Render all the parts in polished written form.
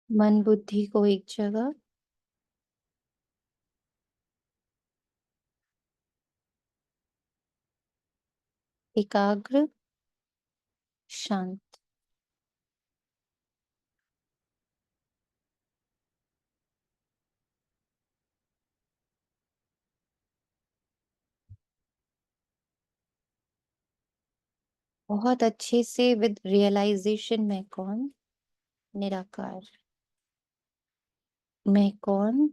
मन बुद्धि को एक जगह, एकाग्र, शांत। बहुत अच्छे से विद रियलाइजेशन। मैं कौन? निराकार। मैं कौन?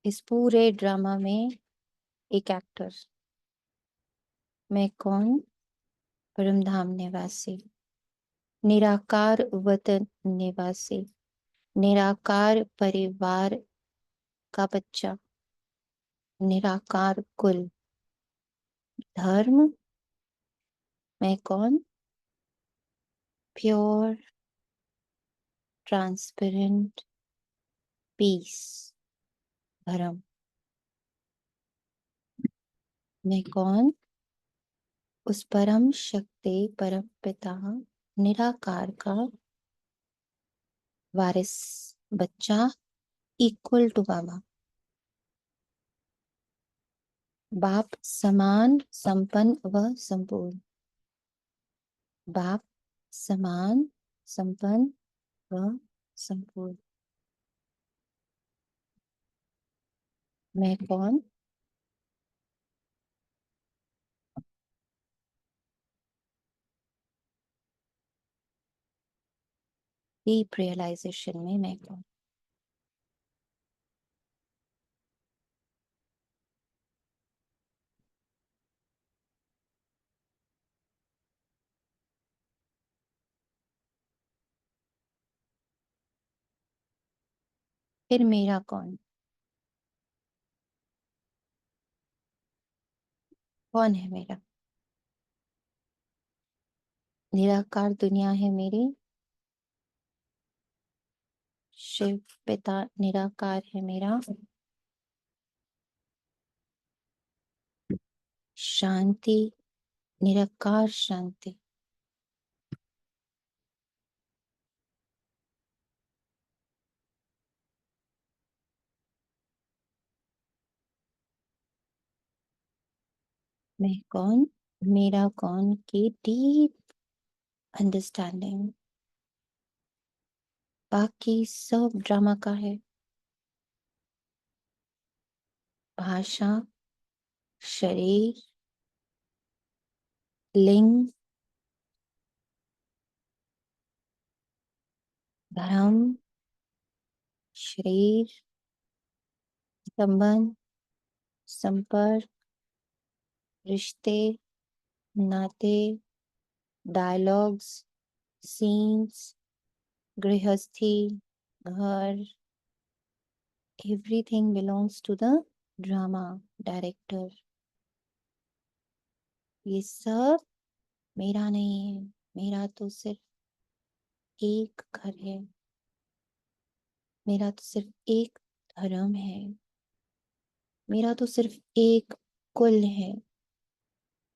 इस पूरे ड्रामा में एक एक्टर। मैं कौन? परमधाम निवासी, निराकार वतन निवासी, निराकार परिवार का बच्चा, निराकार कुल, धर्म। मैं कौन? प्योर, ट्रांसपेरेंट, पीस, धर्म। मैं कौन? उस परम शक्ति, परम पिता, निराकार का वारिस, बच्चा, इक्वल टू बाबा। बाप समान, संपन्न व संपूर्ण। बाप समान, संपन्न व संपूर्ण। मैं कौन? डीप रियलाइजेशन में मैं कौन? फिर मेरा कौन? कौन है मेरा? निराकार दुनिया है मेरी, शिव पिता निराकार है मेरा, शांति, निराकार शांति। मैं कौन? मेरा कौन की डीप अंडरस्टैंडिंग बाकी सब ड्रामा का है। भाषा, शरीर, लिंग, धर्म, शरीर, संबंध, संपर्क, रिश्ते, नाते, डायलॉग्स, सीन्स, गृहस्थी, घर, everything belongs to the drama director. ये सब मेरा नहीं है। मेरा तो सिर्फ एक घर है, मेरा तो सिर्फ एक धर्म है, मेरा तो सिर्फ एक कुल है।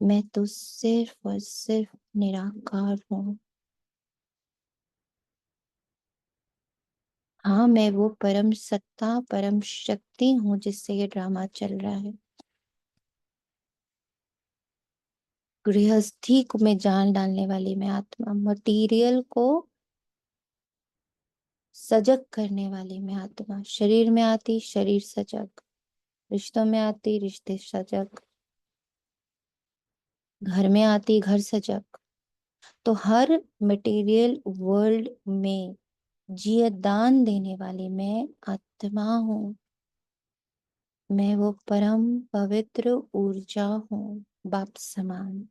मैं तो सिर्फ और सिर्फ निराकार हूँ। हाँ, मैं वो परम सत्ता, परम शक्ति हूँ जिससे ये ड्रामा चल रहा है। गृहस्थी को में जान डालने वाली मैं आत्मा, मटेरियल को सजग करने वाली मैं आत्मा। शरीर में आती शरीर सजग, रिश्तों में आती रिश्ते सजग, घर में आती घर सजग। तो हर मटेरियल वर्ल्ड में जीवदान देने वाली मैं आत्मा हूँ। मैं वो परम पवित्र ऊर्जा हूँ, बाप समान।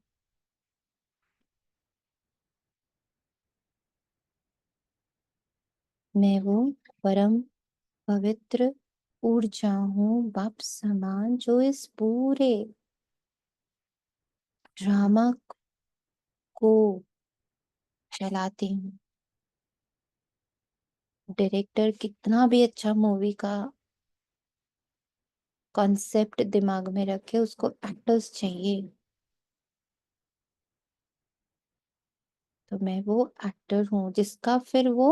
मैं वो परम पवित्र ऊर्जा हूँ, बाप समान, जो इस पूरे ड्रामा को चलाती हूँ। डायरेक्टर कितना भी अच्छा मूवी का कॉन्सेप्ट दिमाग में रखे, उसको एक्टर्स चाहिए। तो मैं वो एक्टर हूँ जिसका फिर वो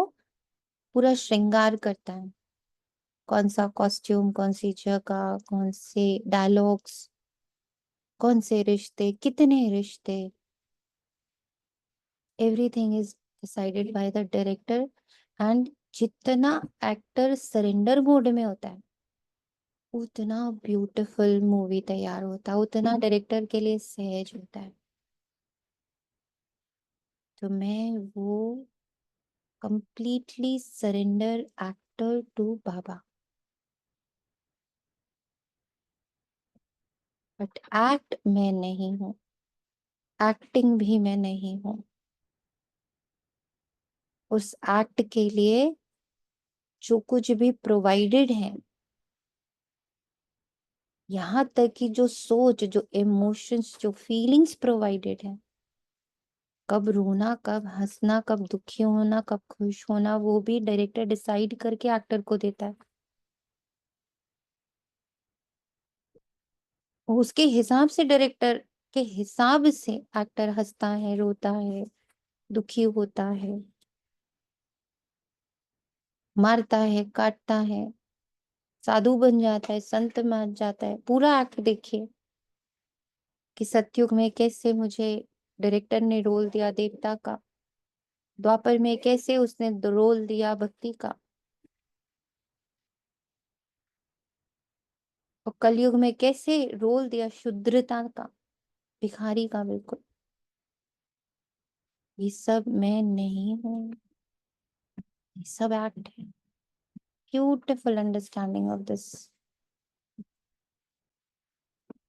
पूरा श्रृंगार करता है। कौन सा कॉस्ट्यूम, कौन सी जगह, कौन से डायलॉग्स, कौन से रिश्ते, कितने रिश्ते, everything is decided by the director. And जितना एक्टर सरेंडर मोड में होता है, उतना ब्यूटीफुल मूवी तैयार होता है, उतना डायरेक्टर के लिए सहज होता है। तो मैं वो completely surrender actor to Baba. But act मैं नहीं हूँ, एक्टिंग भी मैं नहीं हूँ। उस एक्ट के लिए जो कुछ भी प्रोवाइडेड है, यहाँ तक कि जो सोच, जो इमोशंस, जो फीलिंग्स प्रोवाइडेड है, कब रोना, कब हंसना, कब दुखी होना, कब खुश होना, वो भी डायरेक्टर डिसाइड करके एक्टर को देता है। उसके हिसाब से, डायरेक्टर के हिसाब से एक्टर हंसता है, रोता है, दुखी होता है, मारता है, काटता है, साधु बन जाता है, संत मान जाता है। पूरा एक्ट देखिए कि सतयुग में कैसे मुझे डायरेक्टर ने रोल दिया देवता का, द्वापर में कैसे उसने रोल दिया भक्ति का, और कलयुग में कैसे रोल दिया शुद्रता का, भिखारी का। बिल्कुल, ये सब मैं नहीं हूँ, ये सब एक्ट है। Beautiful understanding of this,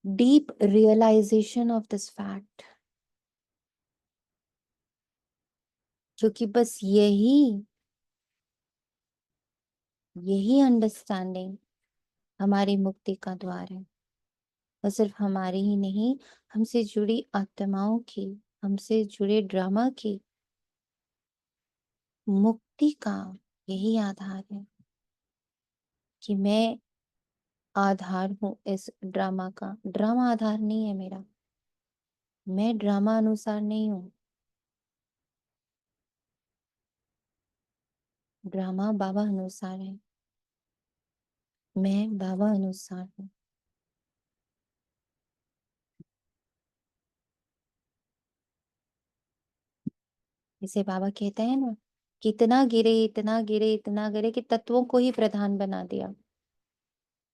deep realisation of this fact, क्योंकि बस यही यही अंडरस्टैंडिंग हमारी मुक्ति का द्वार है। और सिर्फ हमारी ही नहीं, हमसे जुड़ी आत्माओं की, हमसे जुड़े ड्रामा की मुक्ति का यही आधार है कि मैं आधार हूं इस ड्रामा का। ड्रामा आधार नहीं है मेरा, मैं ड्रामा अनुसार नहीं हूँ, ड्रामा बाबा अनुसार है, मैं बाबा अनुसार हूँ। इसे बाबा कहते हैं ना, कि इतना गिरे, इतना गिरे, इतना गिरे कि तत्वों को ही प्रधान बना दिया,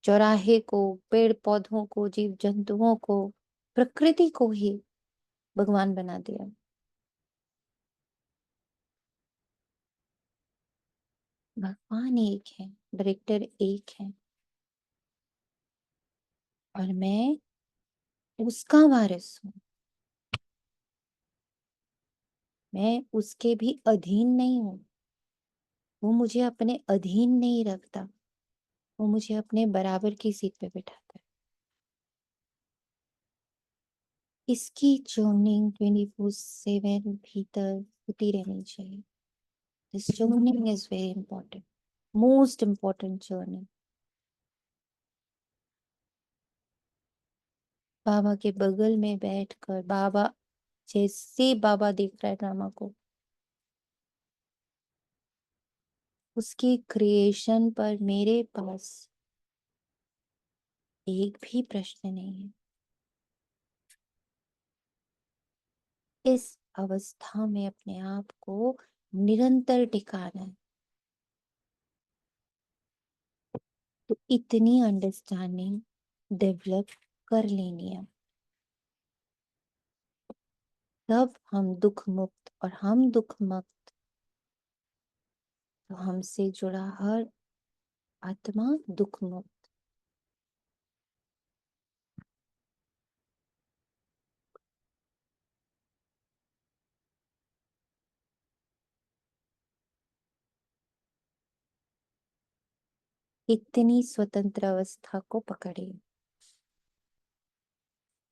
चौराहे को, पेड़ पौधों को, जीव जंतुओं को, प्रकृति को ही भगवान बना दिया। भगवान एक है, डायरेक्टर एक है, और मैं उसका वारिस हूँ। मैं उसके भी अधीन नहीं हूँ, वो मुझे अपने अधीन नहीं रखता, वो मुझे अपने बराबर की सीट पे बिठाता है। इसकी ट्यूनिंग 24/7 भीतर होती रहनी चाहिए। This tuning is very important, most important journey. Baba के बगल में बैठकर, बाबा जैसे बाबा देख रहा है ड्रामा को, उसकी क्रिएशन पर मेरे पास एक भी प्रश्न नहीं है। इस अवस्था में अपने आप को निरंतर टिकाना है। तो इतनी अंडरस्टैंडिंग डेवलप कर लेनी है, तब हम दुख मुक्त, और हम दुख मुक्त तो हमसे जुड़ा हर आत्मा दुख मुक्त। इतनी स्वतंत्र अवस्था को पकड़िए,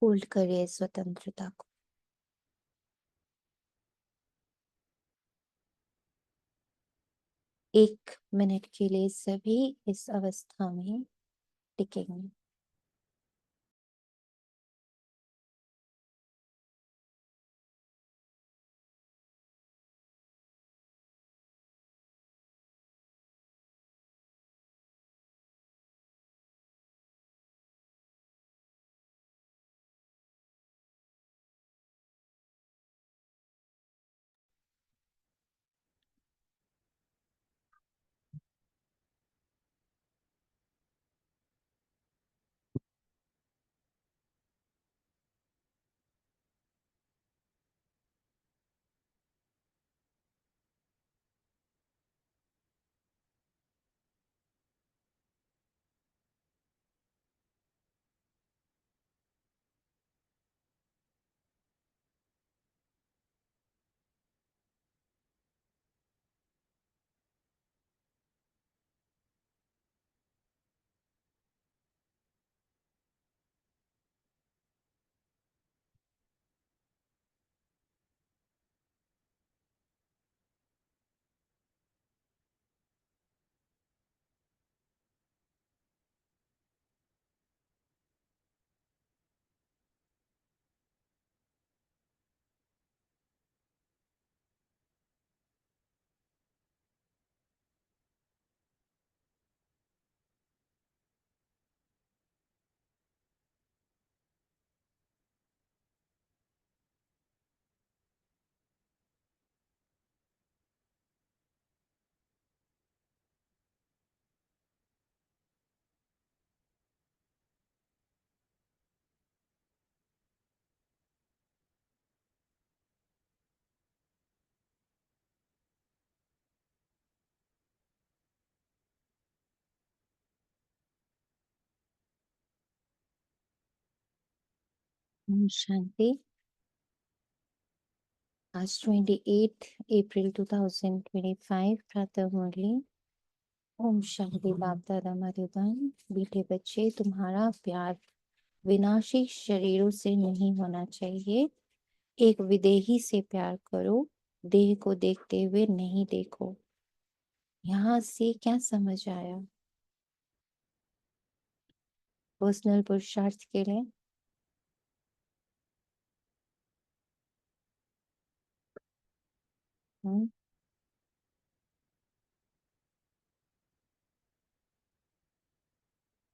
होल्ड करिए स्वतंत्रता को। 1 मिनट के लिए सभी इस अवस्था में टिकेंगे। ओम शांति। आज 28 अप्रैल 2025 प्रातः मुरली। ओम शांति। बाप दादा मधुबन। बेटे बच्चे, तुम्हारा प्यार विनाशी शरीरों से नहीं होना चाहिए। एक विदेही से प्यार करो, देह को देखते हुए नहीं देखो। यहाँ से क्या समझ आया? पर्सनल पुरुषार्थ के लिए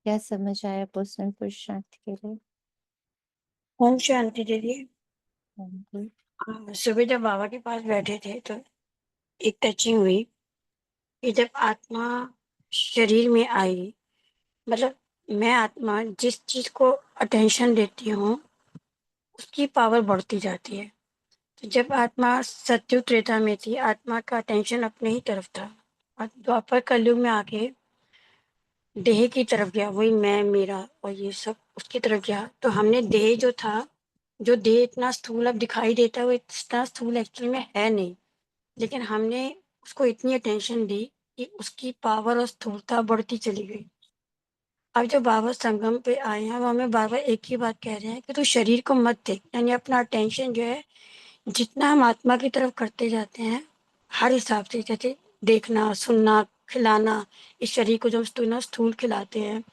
क्या समझ आया? पर्सनल पुरुषार्थ के लिए ओम शांति दीदी। बिल्कुल। सुबह जब बाबा के पास बैठे थे तो एक टचिंग हुई कि जब आत्मा शरीर में आई, मतलब मैं आत्मा जिस चीज को अटेंशन देती हूँ उसकी पावर बढ़ती जाती है। तो जब आत्मा सत्युग त्रेता में थी, आत्मा का अटेंशन अपने ही तरफ था, और द्वापर कलयुग में आके देह की तरफ गया, वही मैं मेरा और ये सब उसकी तरफ गया। तो हमने देह जो था, जो देह इतना स्थूल अब दिखाई देता है, वो इतना स्थूल एक्चुअल में है नहीं, लेकिन हमने उसको इतनी अटेंशन दी कि उसकी पावर और स्थूलता बढ़ती चली गई। अब जो बाबा संगम पे आए हैं, वो हमें बाबा एक ही बात कह रहे हैं कि तू शरीर को मत देख, यानी अपना अटेंशन जो है जितना हम आत्मा की तरफ करते जाते हैं, हर हिसाब से, जैसे देखना, सुनना, खिलाना, इस शरीर को जो हम स्थूल खिलाते हैं,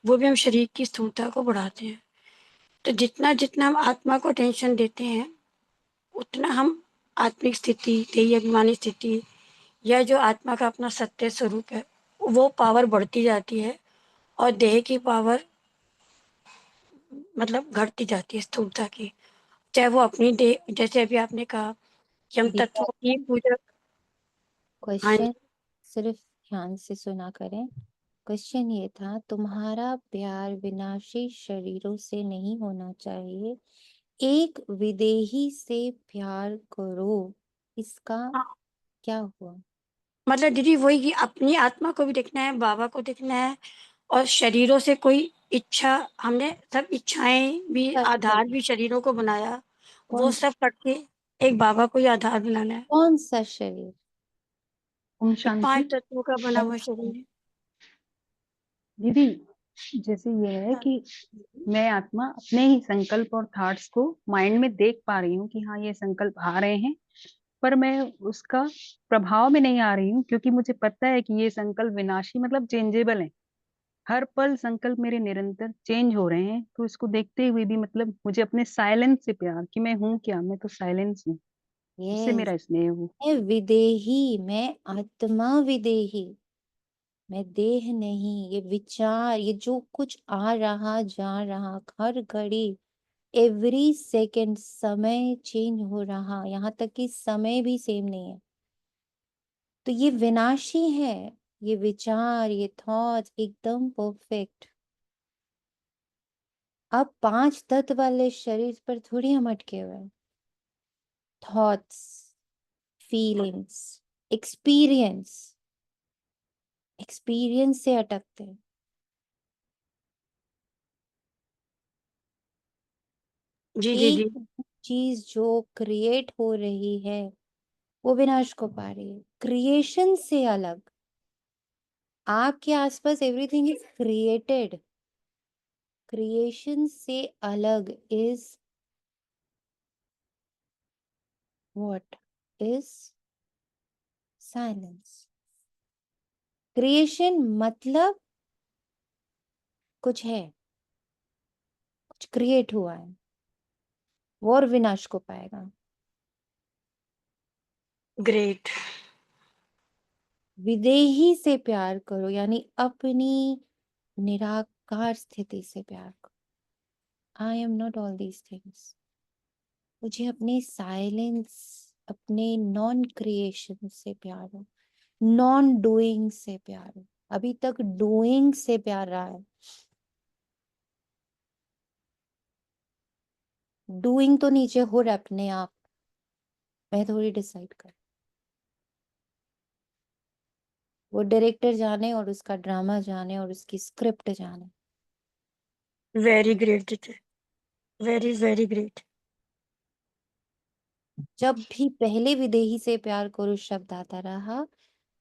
वो भी हम शरीर की स्थूलता को बढ़ाते हैं। तो जितना जितना हम आत्मा को टेंशन देते हैं, उतना हम आत्मिक स्थिति, देही अभिमानी स्थिति, या जो आत्मा का अपना सत्य स्वरूप है, वो पावर बढ़ती जाती है, और देह की पावर मतलब घटती जाती है स्थूलता की। चाहे वो अपनी देह, जैसे अभी आपने कहा कि हम तत्वों की पूजा। हाँ क्वेश्चन सिर्फ ध्यान से सुना करें। क्वेश्चन ये था, तुम्हारा प्यार विनाशी शरीरों से नहीं होना चाहिए। एक विदेही से प्यार करो। इसका हाँ, क्या हुआ? मतलब दीदी वही कि अपनी आत्मा को भी देखना है, बाबा को देखना है, और शरीरों से कोई इच्छा, हमने सब इच्छाएं भी, सब आधार शरीर। भी शरीरों को बनाया, वो कौन सब करके एक बाबा को ही आधार बनाना है। कौन सा शरीर? ओम ये शांति। 5 तत्वों का बना हुआ शरीर है। दीदी, जैसे ये है कि मैं आत्मा अपने ही संकल्प और थॉट्स को माइंड में देख पा रही हूँ कि हाँ ये संकल्प आ रहे हैं, पर मैं उसका प्रभाव में नहीं आ रही हूँ, क्योंकि मुझे पता है कि ये संकल्प विनाशी मतलब चेंजेबल है। हर पल संकल्प मेरे निरंतर चेंज हो रहे हैं, तो इसको देखते हुए भी मतलब मुझे अपने साइलेंस से प्यार, कि मैं हूँ क्या, मैं तो साइलेंस हूँ, उससे यस। मेरा स्नेह हो। मैं विदेही, मैं आत्मा विदेही, मैं देह नहीं। ये विचार, ये जो कुछ आ रहा जा रहा, हर घड़ी, एवरी सेकेंड समय चेंज हो रहा, यहाँ तक कि समय भी सेम नहीं है। तो ये विनाशी है। ये विचार, ये थॉट्स एकदम परफेक्ट। अब 5 तत्व वाले शरीर पर थोड़ी हम अटके हुए हैं। थॉट्स, फीलिंग्स, एक्सपीरियंस, एक्सपीरियंस से अटकते हैं। जी दीदी। एक चीज जो क्रिएट हो रही है वो विनाश को पा रही है, क्रिएशन से अलग। आपके आसपास एवरीथिंग इज क्रिएटेड, क्रिएशन से अलग is what? Is silence. Creation मतलब कुछ है, कुछ क्रिएट हुआ है, वो और विनाश को पाएगा। ग्रेट। विदेही से प्यार करो, यानी अपनी निराकार स्थिति से प्यार करो। I am not all these things. मुझे अपने साइलेंस, अपने नॉन क्रिएशन से प्यार हो, नॉन डूइंग से प्यार हो। अभी तक डूइंग से प्यार रहा है। डूइंग तो नीचे हो रहा है अपने आप, मैं थोड़ी डिसाइड कर। वो डायरेक्टर जाने और उसका ड्रामा जाने और उसकी स्क्रिप्ट जाने। वेरी ग्रेट दीदी, वेरी ग्रेट। जब भी पहले विदेही से प्यार करो शब्द आता रहा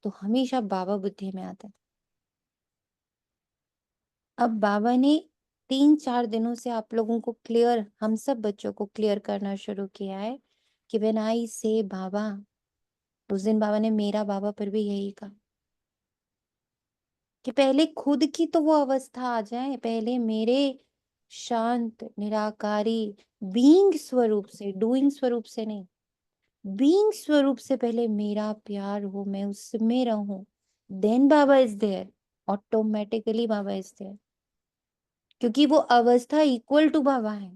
तो हमेशा बाबा बुद्धि में आता था। अब बाबा ने 3-4 दिनों से आप लोगों को क्लियर, हम सब बच्चों को क्लियर करना शुरू किया है कि व्हेन आई से बाबा, उस दिन बाबा ने मेरा बाबा पर भी यही कहा कि पहले खुद की तो वो अवस्था आ जाए, पहले मेरे शांत निराकारी बीइंग स्वरूप से, डूइंग स्वरूप से नहीं, बीइंग स्वरूप से पहले मेरा प्यार हो, मैं उसमें रहूं, then Baba is there, automatically Baba is there, क्योंकि वो अवस्था इक्वल टू बाबा है।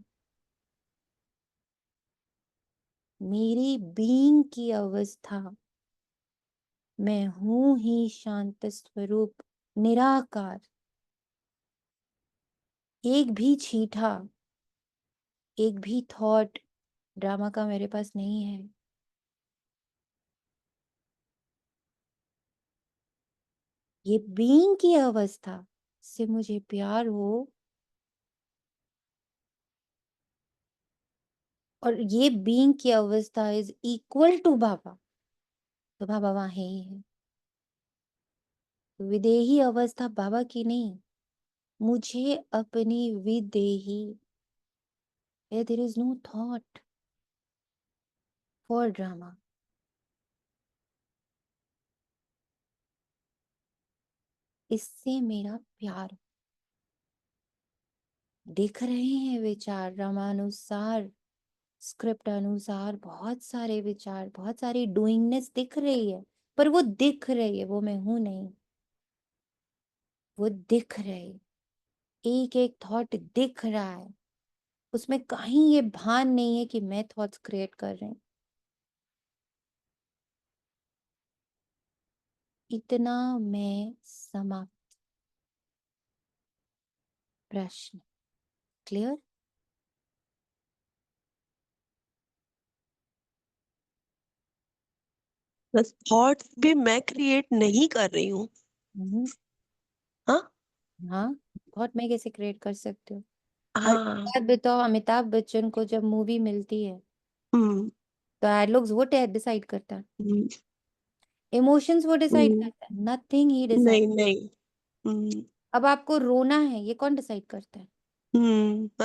मेरी बीइंग की अवस्था, मैं हूं ही शांत स्वरूप निराकार, एक भी छींटा, एक भी थॉट ड्रामा का मेरे पास नहीं है। ये बीइंग की अवस्था से मुझे प्यार हो, और ये बीइंग की अवस्था इज इक्वल टू बाबा, तो बाबा वहां है ही है। विदेही अवस्था बाबा की नहीं, मुझे अपनी विदेही, there is no thought for drama. इससे मेरा प्यार, दिख रहे हैं विचार रामानुसार, स्क्रिप्ट अनुसार बहुत सारे विचार, बहुत सारी डूइंगनेस दिख रही है, पर वो दिख रही है, वो मैं हूं नहीं, वो दिख रही, एक एक थॉट दिख रहा है, उसमें कहीं ये भान नहीं है कि मैं थॉट्स क्रिएट कर रहे हैं। इतना मैं समाप्त। प्रश्न क्लियर? बस थॉट्स भी मैं क्रिएट नहीं कर रही हूँ। हाँ हाँ, थॉट मैं कैसे क्रिएट कर सकती हूँ? हाँ। एक बात बताओ, अमिताभ बच्चन को जब मूवी मिलती है हम्म तो डायलॉग्स वो डिसाइड करता है, हम्म, इमोशंस वो डिसाइड हम्म, करता है, नथिंग ही डिसाइड। नहीं नहीं। हम्म अब आपको रोना है, ये कौन डिसाइड करता है?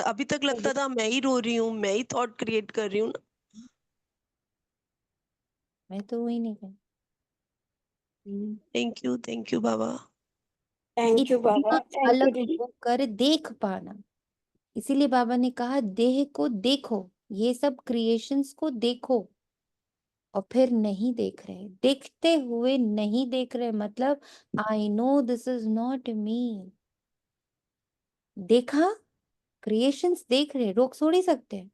अभी तक लगता था मैं ही रो रही हूँ, मैं ही थॉट क्रिएट कर रही हूँ ना। मैं तो वही नहीं कर। Thank you Baba. Thank you इतना बाबा, थैंक यू अलग दीदी। होकर देख पाना, इसीलिए बाबा ने कहा देह को देखो, ये सब क्रिएशंस को देखो, और फिर नहीं देख रहे, देखते हुए नहीं देख रहे, मतलब I know this is not me. देखा, क्रिएशंस देख रहे, रोक थोड़ी सकते हैं।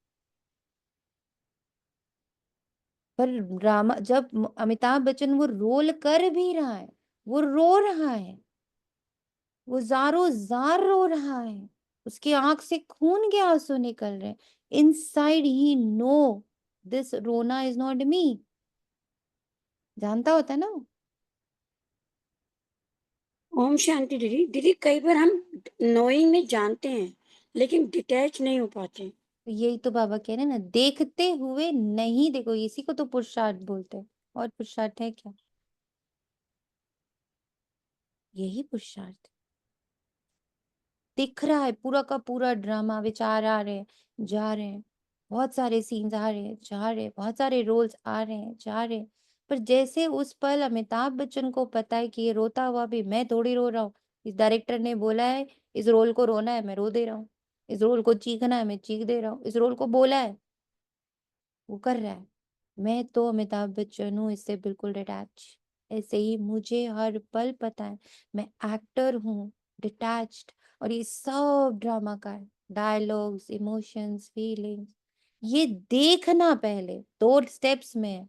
पर ड्रामा जब अमिताभ बच्चन वो रोल कर भी रहा है, वो रो रहा है, वो जारो जार रो रहा है, उसकी आंख से खून के आंसू निकल रहे हैं, इनसाइड ही नो दिस रोना इज नॉट मी, जानता होता है ना वो। ओम शांति दीदी। दीदी कई बार हम नोइंग में जानते हैं लेकिन डिटैच नहीं हो पाते। तो यही तो बाबा कह रहे हैं ना, देखते हुए नहीं देखो, इसी को तो पुरुषार्थ बोलते हैं, और पुरुषार्थ है क्या? यही पुरुषार्थ। दिख रहा है पूरा का पूरा ड्रामा, विचार आ रहे हैं जा रहे हैं, बहुत सारे सीन्स आ रहे हैं जा रहे हैं, बहुत सारे रोल्स आ रहे हैं जा रहे हैं, पर जैसे उस पल अमिताभ बच्चन को पता है कि ये रोता हुआ भी मैं थोड़ी रो रहा हूँ, इस डायरेक्टर ने बोला है इस रोल को रोना है, मैं रो दे रहा हूँ, इस रोल को चीखना है, मैं चीख दे रहा हूँ, इस रोल को बोला है, वो कर रहा है। मैं तो अमिताभ बच्चन हूँ, इससे बिल्कुल डिटैच। ऐसे ही मुझे हर पल पता है मैं एक्टर हूँ, डिटैच्ड, और ये सब ड्रामा का है, डायलॉग्स, इमोशंस, फीलिंग्स, ये देखना पहले 2 स्टेप्स में है।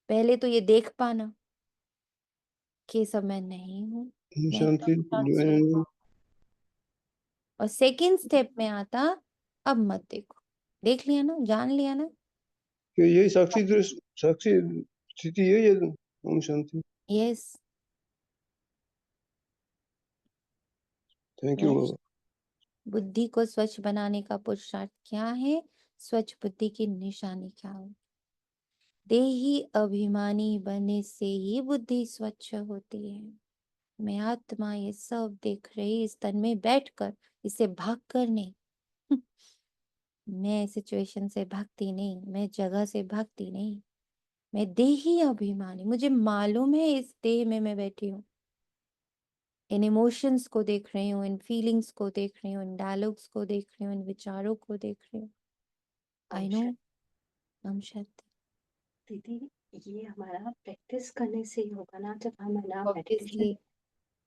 पहले तो ये देख पाना कि ये सब मैं नहीं हूँ, मैं तो शांति शांत स्वरूप हूँ। और सेकेंड स्टेप में आता, अब मत देखो, देख लिया ना, जान लिया ना। कि यही साक्षी दृश्य, साक्षी स्थिति है ये। Om Shanti. Yes, thank you बाबा। बुद्धि को स्वच्छ बनाने का पुरुषार्थ क्या है? स्वच्छ बुद्धि की निशानी क्या हो? देही अभिमानी बनने से ही बुद्धि स्वच्छ होती है। मैं आत्मा ये सब देख रही इस तन में बैठकर, इसे भाग कर नहीं। मैं सिचुएशन से भागती नहीं, मैं जगह से भागती नहीं, मैं देही अभिमानी, मुझे मालूम है इस देह में मैं बैठी हूँ, इन इमोशंस को देख रही हूँ, इन फीलिंग्स को देख रही हूँ, इन डायलॉग्स को देख रही हूँ, इन विचारों को देख रही हूँ। आई नो हम शायद दीदी, ये हमारा प्रैक्टिस करने से ही होगा ना, जब हम है ना ऑब्वियसली मेडिटेशन।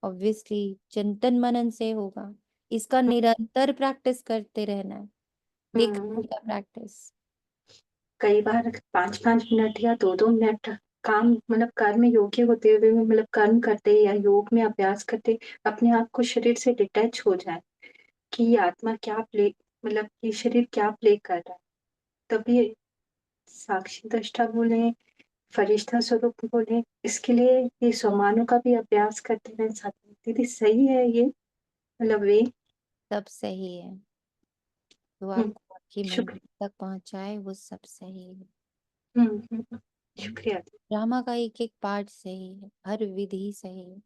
ऑब्वियसली चिंतन मनन से होगा। इसका निरंतर प्रैक्टिस करते रहना है, हम्म, का प्रैक्टिस। कई बार 5-5 मिनट या 2-2 मिनट काम मतलब कर्म योग्य होते हुए भी, मतलब कर्म करते या योग में अभ्यास करते अपने आप को शरीर से डिटैच हो जाए कि ये आत्मा क्या प्ले, मतलब ये शरीर क्या प्ले कर रहा है, तभी साक्षी दृष्टा बोले, फरिश्ता स्वरूप बोले। इसके लिए ये स्वमानों का भी अभ्यास करते रहे साथ में। दीदी सही है ये, मतलब वे। सब सही है, तो हम्म, आपको आपकी शुक्रिया। मंजिल तक पहुंचाए वो सब सही है। शुक्रिया। ड्रामा का एक एक पार्ट सही है, हर विधि सही है।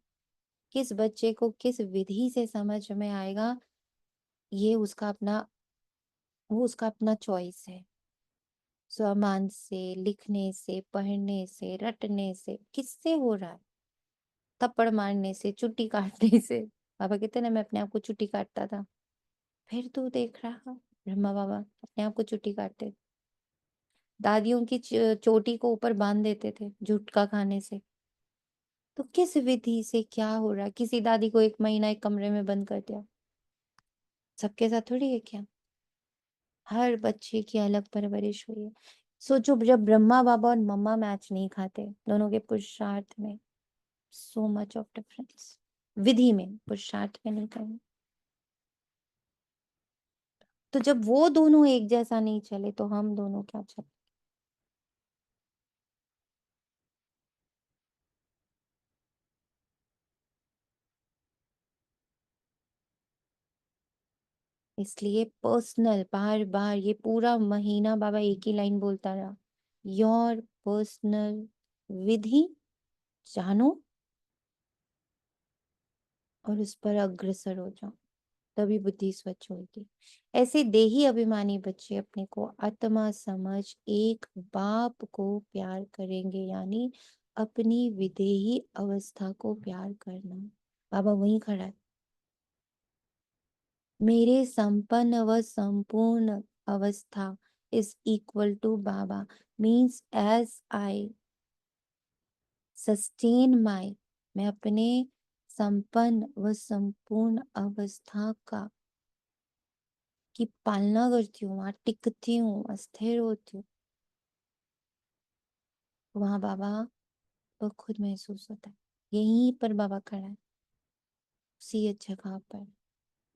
किस बच्चे को किस विधि से समझ में आएगा, ये उसका अपना, वो उसका अपना चॉइस है। स्वमान से, लिखने से, पढ़ने से, रटने से, किससे हो रहा है? थप्पड़ मारने से, चुट्टी काटने से। बाबा कहते ना मैं अपने आप को चुट्टी काटता था। फिर तू देख रहा, ब्रह्मा बाबा अपने आप को चुट्टी काटते। दादियों की चोटी को ऊपर बांध देते थे झुटका खाने से। तो किस विधि से क्या हो रहा है? किसी दादी को 1 महीना एक कमरे में बंद कर दिया, सबके साथ थोड़ी है क्या? हर बच्चे की अलग परवरिश हुई है। सोचो जब ब्रह्मा बाबा और मम्मा मैच नहीं खाते, दोनों के पुरुषार्थ में सो मच ऑफ डिफरेंस, विधि में, पुरुषार्थ में नहीं करें। तो जब वो दोनों एक जैसा नहीं चले तो हम दोनों क्या चले? इसलिए पर्सनल, बार बार ये पूरा महीना बाबा एक ही लाइन बोलता रहा, योर पर्सनल विधि जानो और उस पर अग्रसर हो जाओ, तभी बुद्धि स्वच्छ होगी। ऐसे देही अभिमानी बच्चे अपने को आत्मा समझ एक बाप को प्यार करेंगे, यानी अपनी विदेही अवस्था को प्यार करना। बाबा वहीं खड़ा है, मेरे संपन्न व संपूर्ण अवस्था is equal to Baba, means as I sustain my, मैं अपने संपन्न व संपूर्ण अवस्था का की पालना करती हूँ, वहां टिकती हूँ, अस्थिर होती हूँ, वहां बाबा को खुद महसूस होता है। यहीं पर बाबा खड़ा है, उसी जगह पर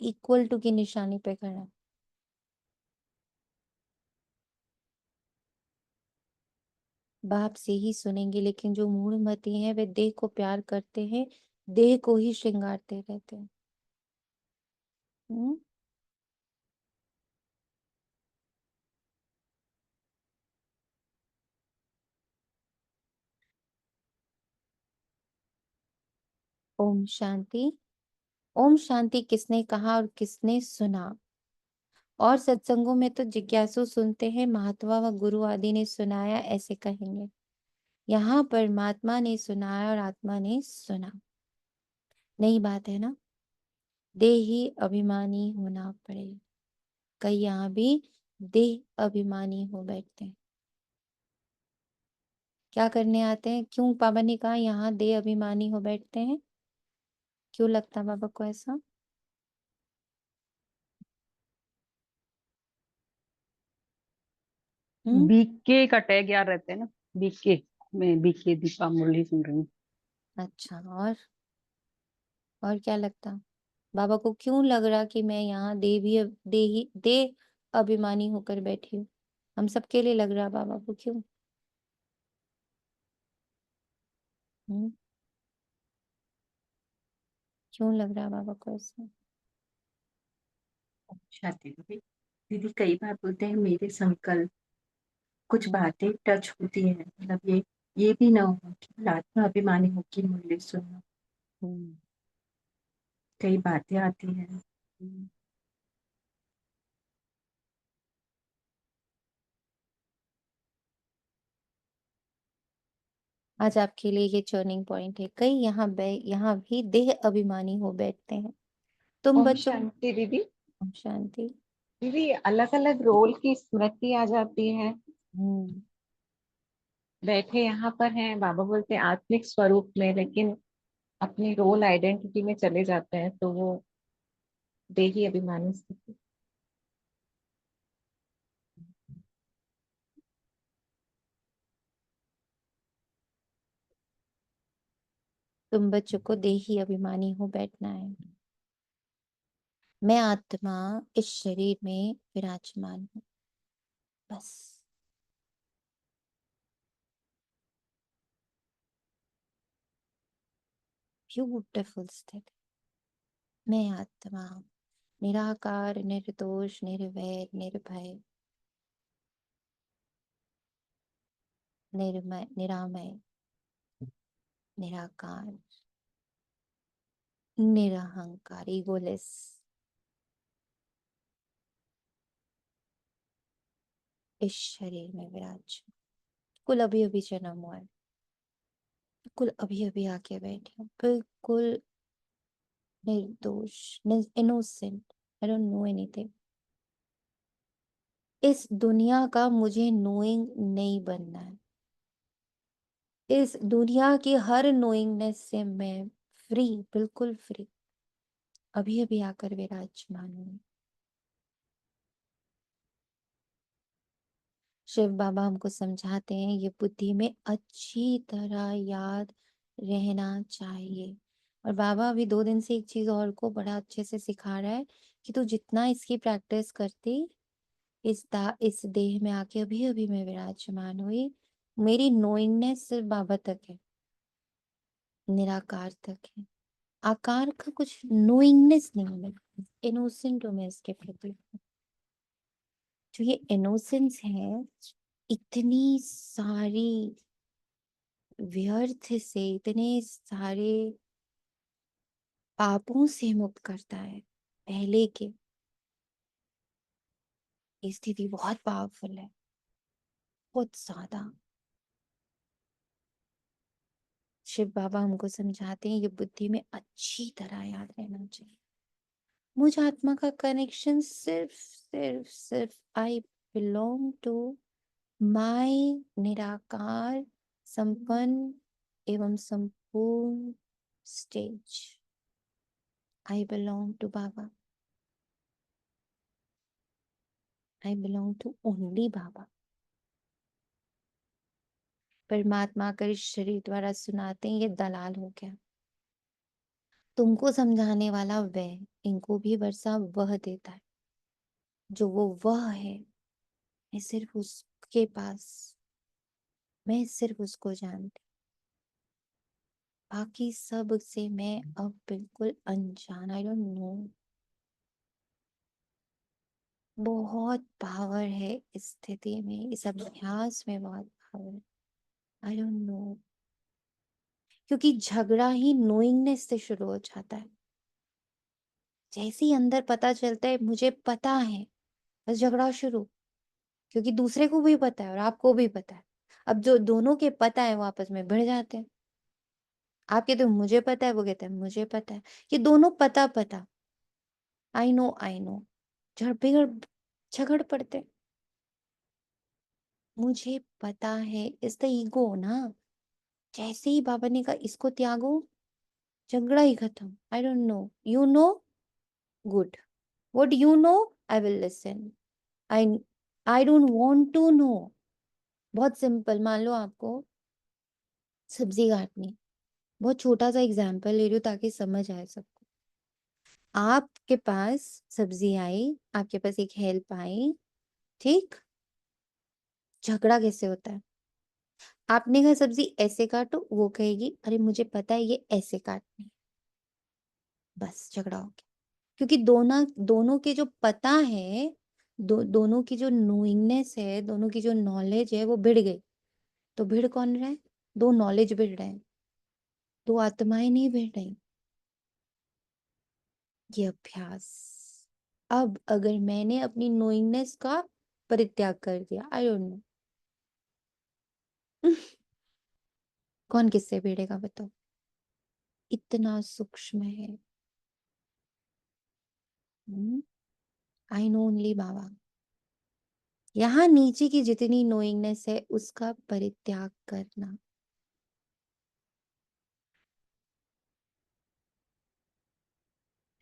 इक्वल टू की निशानी पे खड़ा है। बाप से ही सुनेंगे, लेकिन जो मूढ़मती हैं वे देह को प्यार करते हैं, देह को ही श्रृंगारते रहते हैं। हम्म? ओम शांति। ओम शांति किसने कहा और किसने सुना? और सत्संगों में तो जिज्ञासु सुनते हैं, महात्मा व गुरु आदि ने सुनाया ऐसे कहेंगे। यहाँ परमात्मा ने सुनाया और आत्मा ने सुना। नई बात है ना? देही अभिमानी होना पड़े। कई यहाँ भी देह अभिमानी हो बैठते हैं। क्या करने आते हैं? क्यों बाबा ने कहा यहाँ देह अभिमानी हो बैठते हैं? क्यों लगता बाबा को ऐसा? हम्म? बीके का टैग याद रहते हैं ना, बीके। मैं बीके दीपा मुरली सुन रही हूँ। अच्छा, और क्या लगता बाबा को? क्यों लग रहा कि मैं यहाँ देह अभिमानी होकर बैठी हूँ? हम सबके लिए लग रहा बाबा को, क्यों? हम्म? क्यों लग रहा बाबा को ऐसा? शादी दीदी दीदी कई बार बोलते हैं मेरे संकल्प, कुछ बातें टच होती हैं, मतलब ये भी ना हो कि आत्मा अभिमानी हो कि मूल्य सुनो, कई बातें आती हैं। आज आपके लिए ये टर्निंग पॉइंट है। कई यहाँ भी देह अभिमानी हो बैठते हैं। तुम ओम बच्चों शांति दीदी। ओम शांति। दीदी अलग अलग रोल की स्मृति आ जाती है। बैठे यहाँ पर हैं, बाबा बोलते हैं आत्मिक स्वरूप में, लेकिन अपनी रोल आइडेंटिटी में चले जाते हैं, तो वो देही अभिमानी स्थिति। तुम बच्चों को देही अभिमानी हो बैठना है। मैं आत्मा इस शरीर में विराजमान हूँ, बस। ब्यूटीफुल स्थिति। मैं आत्मा निराकार, निर्दोष, निर्वैर, निर्भय, निर्मय, निरामय, निराकार, निरहंकार, ईगोलेस, इस शरीर में विराज। कुल अभी अभी जन्म हुआ है, कुल अभी अभी आके बैठे हो, बिल्कुल निर्दोष, innocent. I don't know anything. इस दुनिया का मुझे नोइंग नहीं बनना है। इस दुनिया की हर नोइंगनेस से मैं फ्री, बिल्कुल फ्री, अभी अभी आकर विराजमान हूँ। शिव बाबा हमको समझाते हैं ये बुद्धि में अच्छी तरह याद रहना चाहिए। और बाबा अभी 2 दिन से एक चीज और को बड़ा अच्छे से सिखा रहा है कि तू जितना इसकी प्रैक्टिस करती, इस देह में आके अभी अभी मैं विराजमान हुई, मेरी नोइंगनेस सिर्फ बाबा तक है, निराकार तक है। आकार का कुछ नोइंगनेस नहीं है, इनोसेंट हूँ मैं इसके प्रति। जो ये इनोसेंस है, इतनी सारी व्यर्थ से, इतने सारे पापों से मुक्त करता है। पहले के स्थिति बहुत पावरफुल है, बहुत ज्यादा। शिव बाबा हमको समझाते हैं ये बुद्धि में अच्छी तरह याद रहना चाहिए। मुझ आत्मा का कनेक्शन सिर्फ सिर्फ सिर्फ आई बिलोंग टू माय निराकार, संपन्न एवं संपूर्ण stage. I belong to Baba. I belong to only Baba. परमात्मा कर इस शरीर द्वारा सुनाते हैं ये दलाल हो गया। तुमको समझाने वाला वह, इनको भी वर्षा वह देता है। जो वह है, मैं सिर्फ उसके पास, मैं सिर्फ उसको जानती। बाकी सब से मैं अब बिल्कुल अनजान। आई डोंट नो। बहुत पावर है इस स्थिति में, इस अभ्यास में बहुत पावर है। आई डोंट नो। क्योंकि झगड़ा ही नोइंगनेस से शुरू हो जाता है। जैसे ही अंदर पता चलता है मुझे पता है, बस झगड़ा शुरू। क्योंकि दूसरे को भी पता है और आपको भी पता है। अब जो दोनों के पता है वो आपस में भिड़ जाते हैं। आप कहते हो मुझे पता है, वो कहते हैं मुझे पता है। ये दोनों पता पता, आई नो आई नो, झगड़ पड़ते हैं। मुझे पता है, इस द ईगो ना। जैसे ही बाबा ने कहा इसको त्यागो, झगड़ा ही खत्म। I don't know, you know, good. What you know, I will listen. I I don't want to know. बहुत सिंपल। मान लो आपको सब्जी काटनी, बहुत छोटा सा एग्जाम्पल ले रही हूँ ताकि समझ आए सबको। आपके पास सब्जी आई, आपके पास एक हेल्प आई, ठीक। झगड़ा कैसे होता है? आपने कहा सब्जी ऐसे काटो, वो कहेगी अरे मुझे पता है ये ऐसे काटनी है। बस झगड़ा हो गया। क्योंकि दोनों के जो पता है, दोनों की जो नोइंगनेस है, दोनों की जो नॉलेज है वो भिड़ गई। तो भिड़ कौन रहा है? दो नॉलेज भिड़ रहे हैं, दो आत्माएं नहीं भिड़ रही। ये अभ्यास। अब अगर मैंने अपनी नोइंगनेस का परित्याग कर दिया, आई डोंट नो कौन किससे भिड़ेगा बताओ? इतना सूक्ष्म है। आई नो ओनली बाबा। यहाँ नीचे की जितनी नोइंगनेस है उसका परित्याग करना।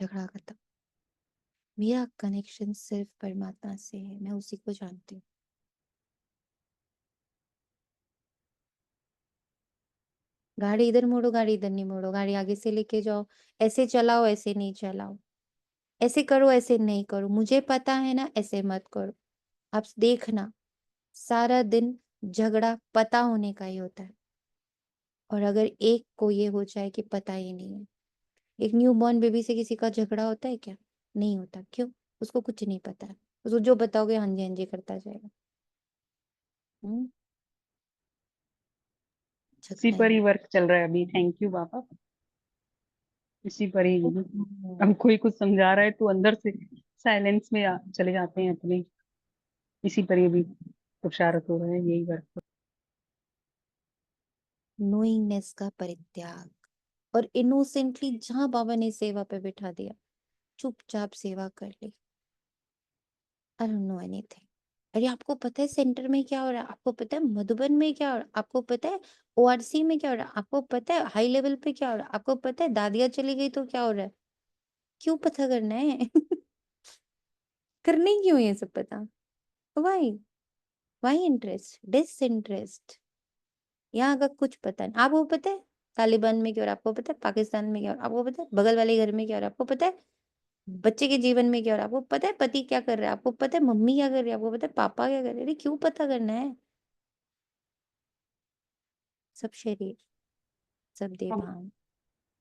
झगड़ा खत्म। मेरा कनेक्शन सिर्फ परमात्मा से है, मैं उसी को जानती हूँ। गाड़ी इधर मोड़ो, गाड़ी इधर नहीं मोड़ो, गाड़ी आगे से लेके जाओ, ऐसे चलाओ ऐसे नहीं चलाओ, ऐसे करो ऐसे नहीं करो, मुझे पता है ना, ऐसे मत करो। आप देखना सारा दिन झगड़ा पता होने का ही होता है। और अगर एक को ये हो जाए कि पता ही नहीं है, एक न्यू बॉर्न बेबी से किसी का झगड़ा होता है क्या? नहीं होता। क्यों? उसको कुछ नहीं पता है। उसको जो बताओगे हाँ जी हाँ जी करता जाएगा। इसी झगड़ा पर ही ही वर्क चल रहा है अभी। थैंक यू बाबा। इसी पर ही नहीं। हम कोई कुछ समझा रहा है तो अंदर से साइलेंस में चले जाते हैं अपने। इसी पर ही अभी पुरुषार्थ हो रहा है, यही वर्क। नोइंगनेस का परित्याग। और इनोसेंटली जहां बाबा ने सेवा पे बिठा दिया, चुपचाप सेवा कर ली। I don't know anything. अरे आपको पता है सेंटर में क्या हो रहा है? आपको पता है मधुबन में क्या हो रहा है? आपको पता है ओआरसी में क्या हो रहा है? आपको पता है हाई लेवल पे क्या हो रहा है? आपको पता है दादिया चली गई तो क्या हो रहा है? क्यों पता करना है? करने क्यों ये सब पता? वाई? Why interest? डिसइंटरेस्ट? यहाँ का कुछ पता नहीं। आपको पता है तालिबान में क्या हो रहा है? आपको पता है पाकिस्तान में क्या हो रहा है? आपको पता है बगल वाले घर में क्या हो रहा है? आपको पता है बच्चे के जीवन में क्या हो रहा है? आपको पता है पति क्या कर रहा है? आपको पता है मम्मी क्या कर रही है? आपको पता है पापा क्या कर रहे हैं? अरे क्यों पता करना है? सब शरीर, सब हम देवान।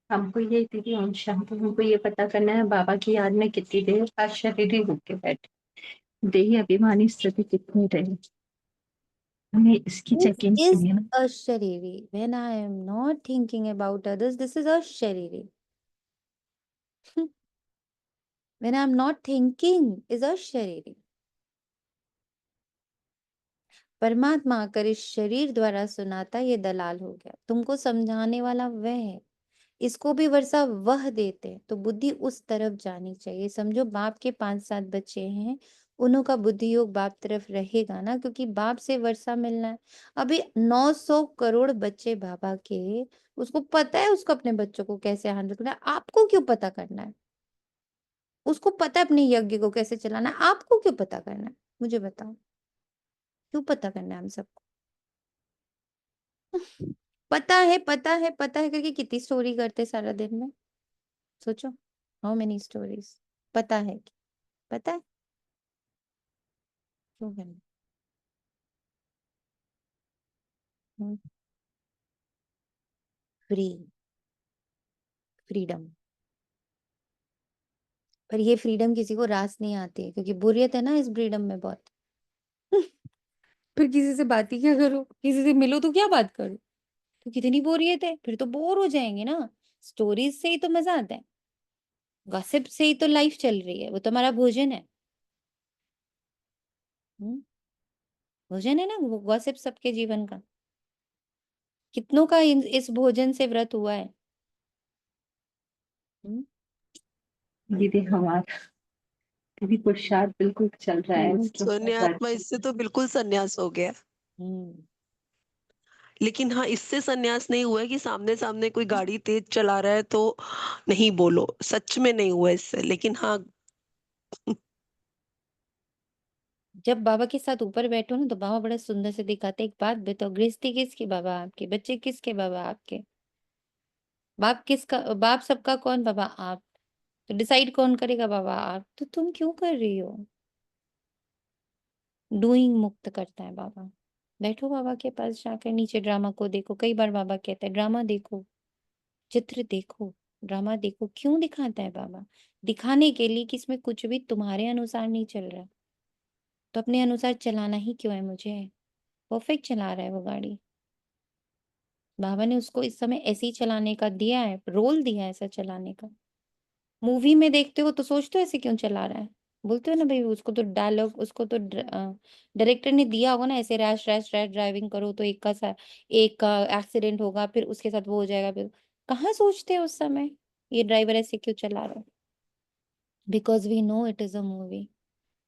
हमको ये दीदी ओम शांति, हमको ये पता करना है बाबा की याद में कितनी देर अशरीरी होके बैठे, देही अभिमानी स्थिति कितनी रही, हमें इसकी This चेकिंग is करनी है। a shariri. When I am not thinking about others, this is a shariri. When I am not thinking is a shariri. परमात्मा आकर इस शरीर द्वारा सुनाता ये दलाल हो गया, तुमको समझाने वाला वह है, इसको भी वर्षा वह देते, तो बुद्धि उस तरफ जानी चाहिए। समझो बाप के 5-7 बच्चे हैं, उन्हों का बुद्धि योग बाप तरफ रहेगा ना, क्योंकि बाप से वर्षा मिलना है। अभी 900 करोड़ बच्चे बाबा के, उसको पता है उसको अपने बच्चों को कैसे हैंडल करना है। आपको क्यों पता करना है? उसको पता है अपने यज्ञ को कैसे चलाना है, आपको क्यों पता करना है? मुझे बताओ क्यों पता करना है हम सबको? पता है पता है पता है करके कितनी स्टोरी करते सारा दिन में? सोचो, हाउ मेनी स्टोरीज। पता है कि पता है क्यों करना? Free, freedom. पर ये फ्रीडम किसी को रास नहीं आती है, क्योंकि बोरियत है ना इस फ्रीडम में बहुत। फिर किसी से बात ही क्या करो? किसी से मिलो तो क्या बात करो? तो कितनी बोरियत है, फिर तो बोर हो जाएंगे ना। स्टोरीज से ही तो मजा आता है, गॉसिप से ही तो लाइफ चल रही है, वो तो हमारा भोजन है। हम्म, भोजन है ना वो गॉसिप सबके जीवन का। कितनों का इस भोजन से व्रत हुआ है? हम्म, दीदी हमारा दीदी पुरुषार्थ बिल्कुल चल रहा है, उसके ऊपर सोनिया वर्क। आत्मा इससे तो बिल्कुल संन्यास हो गया। हम्म। लेकिन हाँ, इससे संन्यास नहीं हुआ है कि सामने सामने कोई गाड़ी तेज चला रहा है तो नहीं बोलो, सच में नहीं हुआ इससे। लेकिन हाँ, जब बाबा के साथ ऊपर बैठो ना तो बाबा बड़ा सुंदर से दिखाते। एक बात बताओ, गृहस्थी किसकी बाबा? आपके बच्चे किसके बाबा? आपके। बाप किसका? बाप सबका कौन? बाबा आप। तो डिसाइड कौन करेगा? बाबा आप। तो तुम क्यों कर रही हो? डूइंग मुक्त करता है बाबा। बैठो बाबा के पास जाकर, नीचे ड्रामा को देखो। कई बार बाबा कहता है ड्रामा देखो, चित्र देखो, ड्रामा देखो। क्यों दिखाता है बाबा? दिखाने के लिए कि इसमें कुछ भी तुम्हारे अनुसार नहीं चल रहा, तो अपने अनुसार चलाना ही क्यों है मुझे? परफेक्ट चला रहा है वो गाड़ी। बाबा ने उसको इस समय ऐसे ही चलाने का दिया है, रोल दिया है ऐसा चलाने का। मूवी में देखते हो तो सोचते हो ऐसे क्यों चला रहा है? बोलते हो ना भाई उसको तो डायलॉग, उसको तो डायरेक्टर ने दिया होगा ना ऐसे रैश रैश रैश ड्राइविंग करो तो एक का एक्सीडेंट होगा, फिर उसके साथ वो हो जाएगा। फिर कहाँ सोचते हैं उस समय ये ड्राइवर ऐसे क्यों चला रहा है? Because we know it is a movie.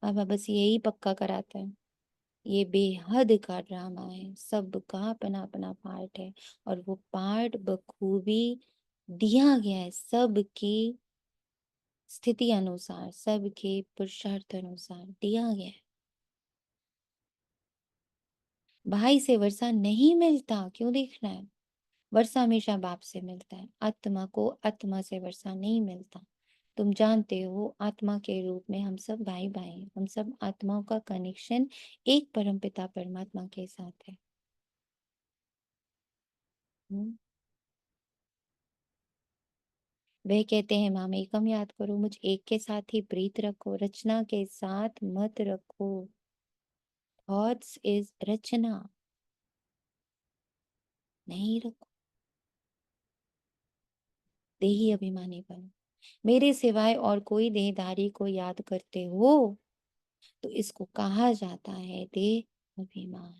Baba बस यही पक्का कराता है, ये बेहद का ड्रामा है, सबका अपना अपना पार्ट है, और वो पार्ट बखूबी दिया गया है सबकी स्थिति अनुसार, सबके पुरुषार्थ अनुसार दिया गया है। भाई से वर्षा नहीं मिलता, क्यों देखना है? वर्षा हमेशा बाप से मिलता है, आत्मा को आत्मा से वर्षा नहीं मिलता। तुम जानते हो आत्मा के रूप में हम सब भाई भाई हैं, हम सब आत्माओं का कनेक्शन एक परमपिता परमात्मा के साथ है। हम्म? वह कहते हैं मामेकम याद करो, मुझ एक के साथ ही प्रीत रखो, रचना के साथ मत रखो। थॉट्स इज रचना, नहीं रखो। देही अभिमानी बनो। मेरे सिवाय और कोई देहधारी को याद करते हो तो इसको कहा जाता है देह अभिमान।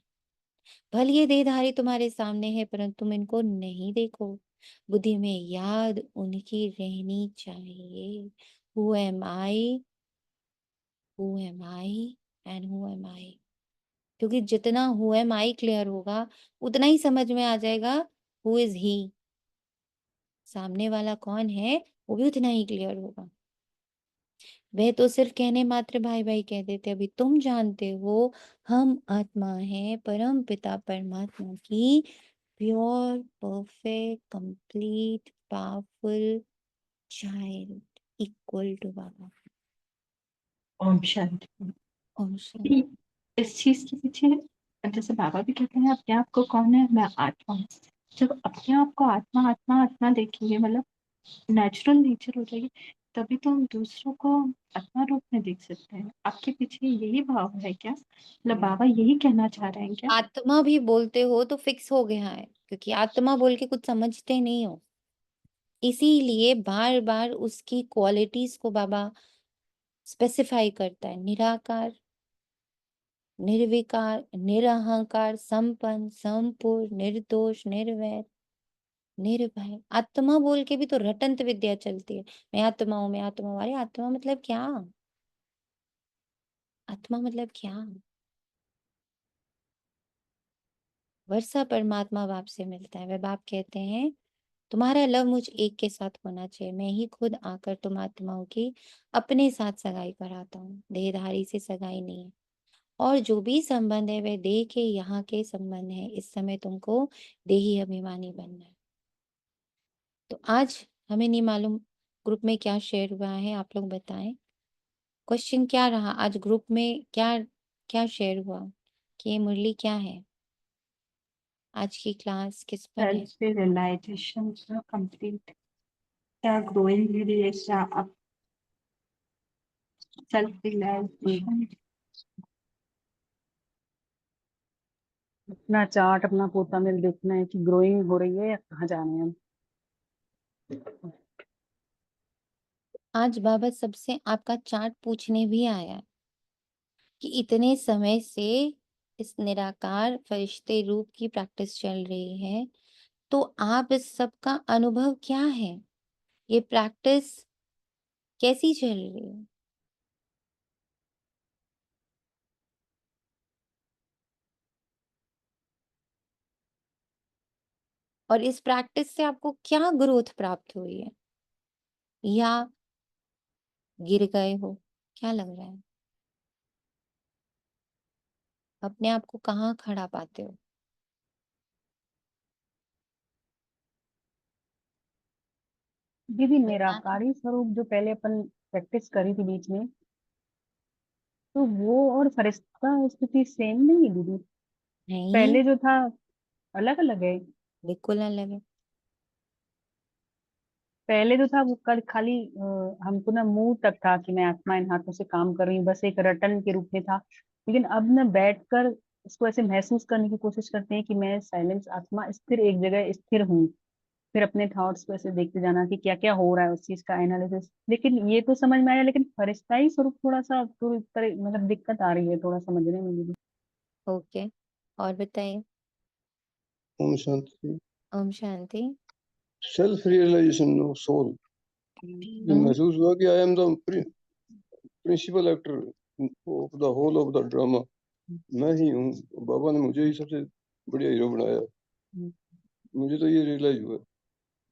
भल ये देहधारी तुम्हारे सामने है परंतु तुम इनको नहीं देखो। बुद्धि में याद उनकी रहनी चाहिए। Who am I, who am I and who am I. क्योंकि जितना हु एम आई क्लियर होगा उतना ही समझ में आ जाएगा हु इज ही। सामने वाला कौन है वो भी उतना ही क्लियर होगा। वह तो सिर्फ कहने मात्र भाई भाई कह देते, अभी तुम जानते हो हम आत्मा है परम पिता परमात्मा की pure perfect complete powerful child, equal to Baba. ओम शांति। ओम शांति। अभी इस चीज के पीछे जैसे बाबा भी कहते हैं अपने आप को कौन है, मैं आत्मा हूँ। जब अपने आप को आत्मा आत्मा आत्मा देखेंगे, मतलब नेचुरल नेचर हो जाएगी, तभी तो हम दूसरों को आत्मा रूप में देख सकते हैं। आपके पीछे यही भाव है क्या? मतलब बाबा यही कहना चाह रहे हैं क्या? आत्मा भी बोलते हो तो फिक्स हो गया है, क्योंकि आत्मा बोल के कुछ समझते नहीं हो, इसीलिए बार बार उसकी क्वालिटीज को बाबा स्पेसिफाई करता है। निराकार, निर्विकार, निरहंकार, संपन्न, संपूर्ण, निर्दोष, निर्वैर, निर्भय। आत्मा बोल के भी तो रटंत विद्या चलती है। मैं आत्मा हूं, मैं आत्मा हूं। अरे आत्मा मतलब क्या? आत्मा मतलब क्या? वर्षा परमात्मा बाप से मिलता है। वह बाप कहते हैं तुम्हारा लव मुझ एक के साथ होना चाहिए, मैं ही खुद आकर तुम आत्माओं की अपने साथ सगाई कराता हूँ। देहधारी से सगाई नहीं है, और जो भी संबंध है वह देह के यहाँ के संबंध है। इस समय तुमको देही अभिमानी बनना है। तो आज हमें नहीं मालूम ग्रुप में क्या शेयर हुआ है, आप लोग बताएं। क्वेश्चन क्या रहा आज ग्रुप में, क्या क्या शेयर हुआ कि ये मुरली क्या है, आज की क्लास किस पर है? सेल्फ रियलाइजेशन कंप्लीट, क्या ग्रोइंग रिलेशन, अब सेल्फ रियलाइजेशन। अपना चार्ट, अपना पोता मिल देखना है कि ग्रोइंग हो रही है या कहाँ जा रहे हैं हम। आज बाबा सबसे आपका चार्ट पूछने भी आया है कि इतने समय से इस निराकार फरिश्ते रूप की प्रैक्टिस चल रही है, तो आप इस सब का अनुभव क्या है? ये प्रैक्टिस कैसी चल रही है? और इस प्रैक्टिस से आपको क्या ग्रोथ प्राप्त हुई है, या गिर गए हो? क्या लग रहा है? अपने आप को कहाँ खड़ा पाते हो? दीदी बताना। निराकारी स्वरूप जो पहले अपन प्रैक्टिस करी थी बीच में, तो वो और फरिश्ता स्थिति सेम नहीं है दीदी? नहीं, पहले जो था अलग अलग है। बिल्कुल अलग है। पहले जो था वो कल खाली हमको ना मुंह तक था कि मैं आत्मा इन हाथों से काम कर रही हूँ, बस एक रटन के रूप में था। लेकिन अब ना बैठकर इसको ऐसे महसूस करने की कोशिश करते हैं कि मैं साइलेंस आत्मा स्थिर एक जगह स्थिर हूँ। फिर अपने थॉट्स को ऐसे देखते जाना कि क्या क्या हो रहा है, उस चीज का एनालिसिस। लेकिन ये तो समझ में आया, लेकिन फरिश्ताई स्वरूप थोड़ा सा पूरी तरह मतलब दिक्कत आ रही है थोड़ा समझने में मुझे। ओके, और बताइए। ओम शांति। ओम शांति। सेल्फ रियलाइजेशन ऑफ सोल, ये महसूस हुआ कि I am the principal actor of the whole of the drama. मैं ही हूँ, बाबा ने मुझे ही सबसे बढ़िया हीरो बनाया। मुझे तो ये रियलाइज हुआ।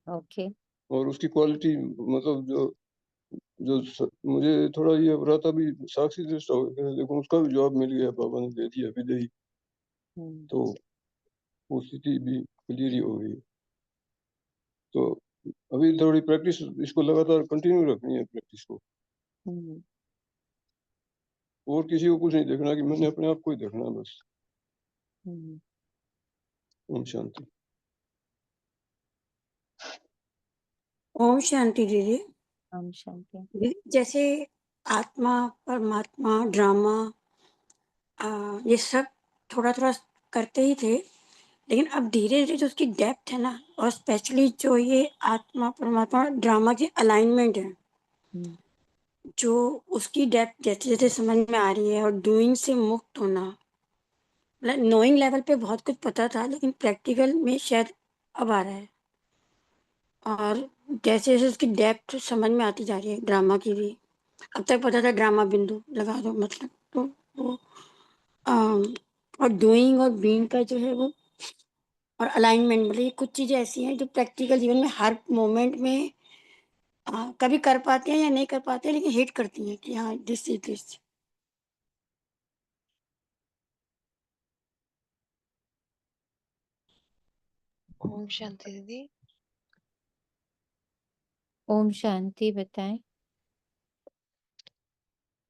ओके। और उसकी क्वालिटी मतलब जो जो मुझे थोड़ा ये हो रहा था भी, साक्षी दृष्टा हो गया, देखो उसका भी जवाब मिल गया, बाबा ने दे दिया विदेही। तो वो स्थिति भी क्लियर ही हो गई। तो अभी थोड़ी प्रैक्टिस, इसको लगातार कंटिन्यू रखनी है प्रैक्टिस को। और किसी को कुछ नहीं देखना, कि मैंने अपने आप को ही देखना है बस। ओम शांति। ओम शांति दीदी। ओम शांति। जैसे आत्मा, परमात्मा, ड्रामा, ये सब थोड़ा थोड़ा करते ही थे, लेकिन अब धीरे धीरे जो उसकी डेप्थ है ना, और स्पेशली जो ये आत्मा परमात्मा ड्रामा की अलाइनमेंट है, जो उसकी डेप्थ जैसे जैसे समझ में आ रही है, और डूइंग से मुक्त होना, मतलब नोइंग लेवल पे बहुत कुछ पता था, लेकिन प्रैक्टिकल में शायद अब आ रहा है। और जैसे जैसे उसकी डेप्थ समझ में आती जा रही है ड्रामा की भी। अब तक पता था ड्रामा बिंदु लगा दो मतलब, तो वो और डूइंग और बीइंग का जो है वो, और अलाइनमेंट, मतलब ये कुछ चीजें ऐसी हैं जो प्रैक्टिकल जीवन में हर मोमेंट में कभी कर पाते हैं या नहीं कर पाते हैं, लेकिन हिट करती हैं कि हाँ दिस इज दिस। ओम शांति दीदी। ओम शांति। बताएं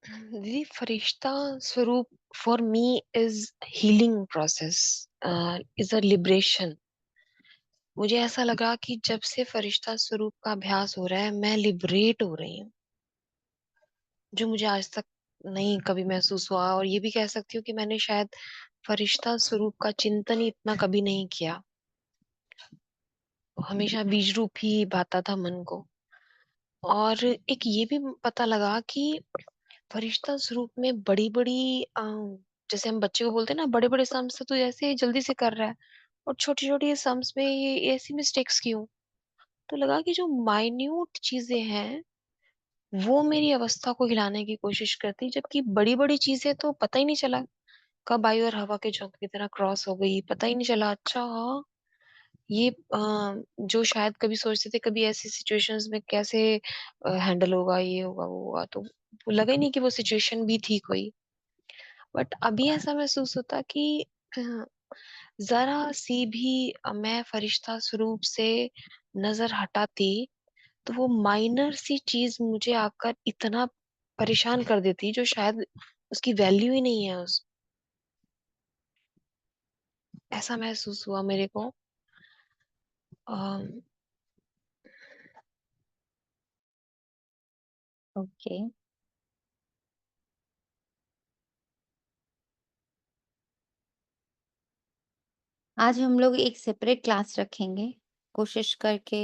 दीदी, फरिश्ता स्वरूप for me is healing process, is a liberation. मुझे ऐसा लगा कि जब से फरिश्ता स्वरूप का अभ्यास हो रहा है, मैं लिबरेट हो रही हूँ, जो मुझे आज तक नहीं कभी महसूस हुआ। और ये भी कह सकती हूँ कि मैंने शायद फरिश्ता स्वरूप का चिंतन ही इतना कभी नहीं किया, हमेशा बीज रूप ही भाता था मन को। और एक ये भी पता लगा कि फरिश्ता स्वरूप में बड़ी बड़ी जैसे हम बच्चे को बोलते हैं ना, बड़े बड़े सम्स तो जैसे जल्दी से कर रहा है, और छोटी छोटी सम्स में ये ऐसी मिस्टेक्स क्यों। तो लगा कि जो माइन्यूट चीजें हैं वो मेरी अवस्था को हिलाने की कोशिश करती, जबकि बड़ी बड़ी चीजें तो पता ही नहीं चला कब आई और हवा के झोंके की तरह क्रॉस हो गई, पता ही नहीं चला। अच्छा हाँ, ये जो शायद कभी सोचते थे कभी ऐसी सिचुएशंस में कैसे हैंडल होगा, ये होगा वो होगा, तो वो लगा ही नहीं कि वो सिचुएशन भी थी कोई। बट अभी ऐसा महसूस होता कि अ, जरा सी भी मैं फरिश्ता स्वरूप से नजर हटाती, तो वो माइनर सी चीज मुझे आकर इतना परेशान कर देती जो शायद उसकी वैल्यू ही नहीं है उस। ऐसा महसूस हुआ मेरे को। अम, ओके। आज हम लोग एक सेपरेट क्लास रखेंगे, कोशिश करके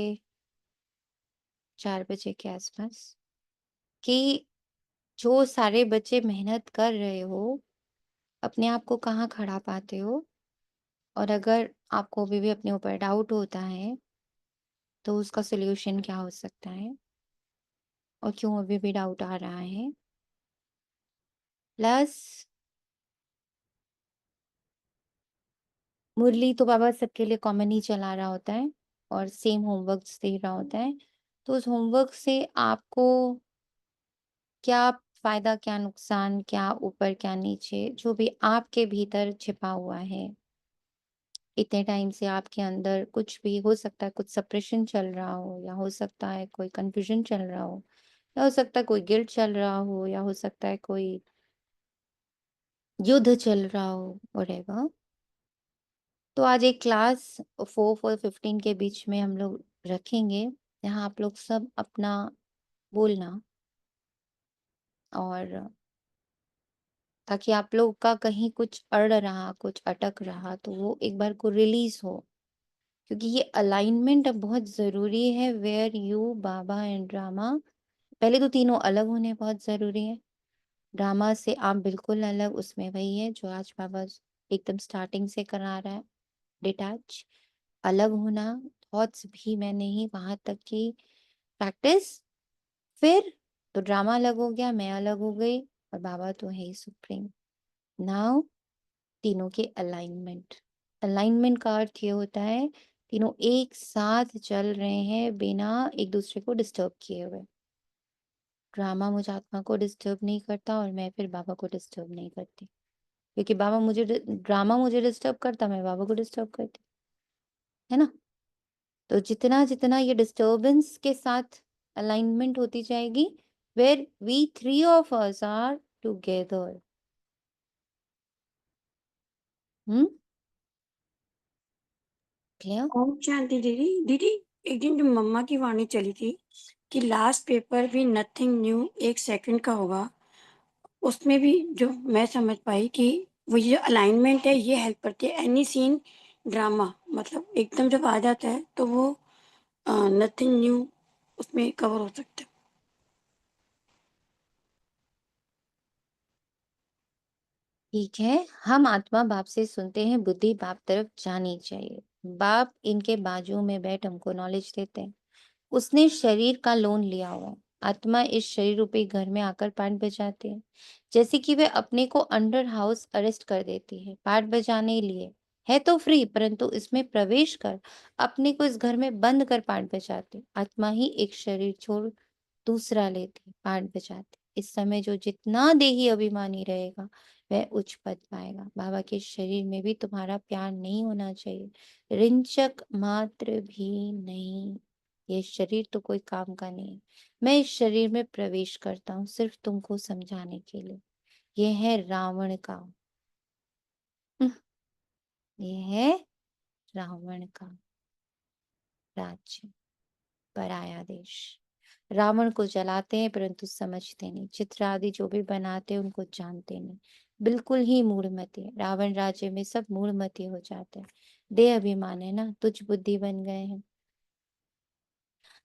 4 बजे के आसपास, कि जो सारे बच्चे मेहनत कर रहे हो, अपने आप को कहाँ खड़ा पाते हो, और अगर आपको अभी भी अपने ऊपर डाउट होता है तो उसका सॉल्यूशन क्या हो सकता है, और क्यों अभी भी डाउट आ रहा है। प्लस मुरली तो बाबा सबके लिए कॉमन ही चला रहा होता है, और सेम होमवर्क दे रहा होता है। तो उस होमवर्क से आपको क्या फायदा, क्या नुकसान, क्या ऊपर क्या नीचे, जो भी आपके भीतर छिपा हुआ है, इतने टाइम से आपके अंदर कुछ भी हो सकता है, कुछ सप्रेशन चल रहा हो, या हो सकता है कोई कंफ्यूजन चल रहा हो, या हो सकता है कोई गिल्ट चल रहा हो, या हो सकता है कोई युद्ध चल रहा हो, व्हाटएवर। तो आज एक क्लास 4 और 15 के बीच में हम लोग रखेंगे, यहाँ आप लोग सब अपना बोलना, और ताकि आप लोग का कहीं कुछ अड़ रहा, कुछ अटक रहा, तो वो एक बार को रिलीज हो, क्योंकि ये अलाइनमेंट अब बहुत जरूरी है। Where you, Baba and drama, पहले तो तीनों अलग होने बहुत जरूरी है। ड्रामा से आप बिल्कुल अलग, उसमें वही है जो आज बाबा एकदम स्टार्टिंग से करा रहा है, डिटैच, अलग होना। थॉट्स भी मैं नहीं, वहां तक की प्रैक्टिस। फिर तो ड्रामा अलग हो गया, मैं अलग हो गई, और बाबा तो है ही सुप्रीम। नाउ तीनों के अलाइनमेंट। अलाइनमेंट का अर्थ ये होता है तीनों एक साथ चल रहे हैं बिना एक दूसरे को डिस्टर्ब किए हुए। ड्रामा मुझ आत्मा को डिस्टर्ब नहीं करता, और मैं फिर बाबा को डिस्टर्ब नहीं करती, क्योंकि ड्रामा मुझे डिस्टर्ब करता, मैं बाबा को डिस्टर्ब करती, है ना। तो जितना जितना ये डिस्टर्बेंस के साथ अलाइनमेंट होती जाएगी, where we three of us are together. Hmm, clear? ओम शांति दीदी। दीदी, एक दिन जो मम्मा की वाणी चली थी कि लास्ट पेपर भी नथिंग न्यू, 1 सेकंड का होगा, उसमें भी जो मैं समझ पाई कि वो ये अलाइनमेंट है, ये हेल्प करती है। एनी सीन ड्रामा मतलब एकदम जब आ जाता है तो वो नथिंग न्यू उसमें कवर हो सकता है। ठीक है, हम आत्मा बाप से सुनते हैं, बुद्धि बाप तरफ जानी चाहिए। बाप इनके बाजू में बैठ हमको नॉलेज देते हैं। उसने शरीर का लोन लिया हुआ है। आत्मा इस शरीर रूपी घर में आकर पाठ बजाते हैं, जैसे कि वे अपने को अंडर हाउस अरेस्ट कर देती है। पाठ बजाने लिए है तो फ्री, परंतु इसमें प्रवेश कर अपने को इस घर में बंद कर पाठ बजाते। आत्मा ही एक शरीर छोड़ दूसरा लेती, पाठ बजाती। इस समय जो जितना देही अभिमानी रहेगा वह उच्च पद पाएगा। बाबा के शरीर में भी तुम्हारा प्यार नहीं होना चाहिए, रिंचक मात्र भी नहीं। ये शरीर तो कोई काम का नहीं है। मैं इस शरीर में प्रवेश करता हूँ सिर्फ तुमको समझाने के लिए। ये है रावण का, ये है रावण का राज्य, पराया देश। रावण को जलाते हैं परंतु समझते नहीं, चित्र आदि जो भी बनाते हैं उनको जानते नहीं, बिल्कुल ही मूढ़मती है। रावण राज्य में सब मूढ़मती हो जाते हैं, देह अभिमान है ना, तुच्छ बुद्धि बन गए हैं।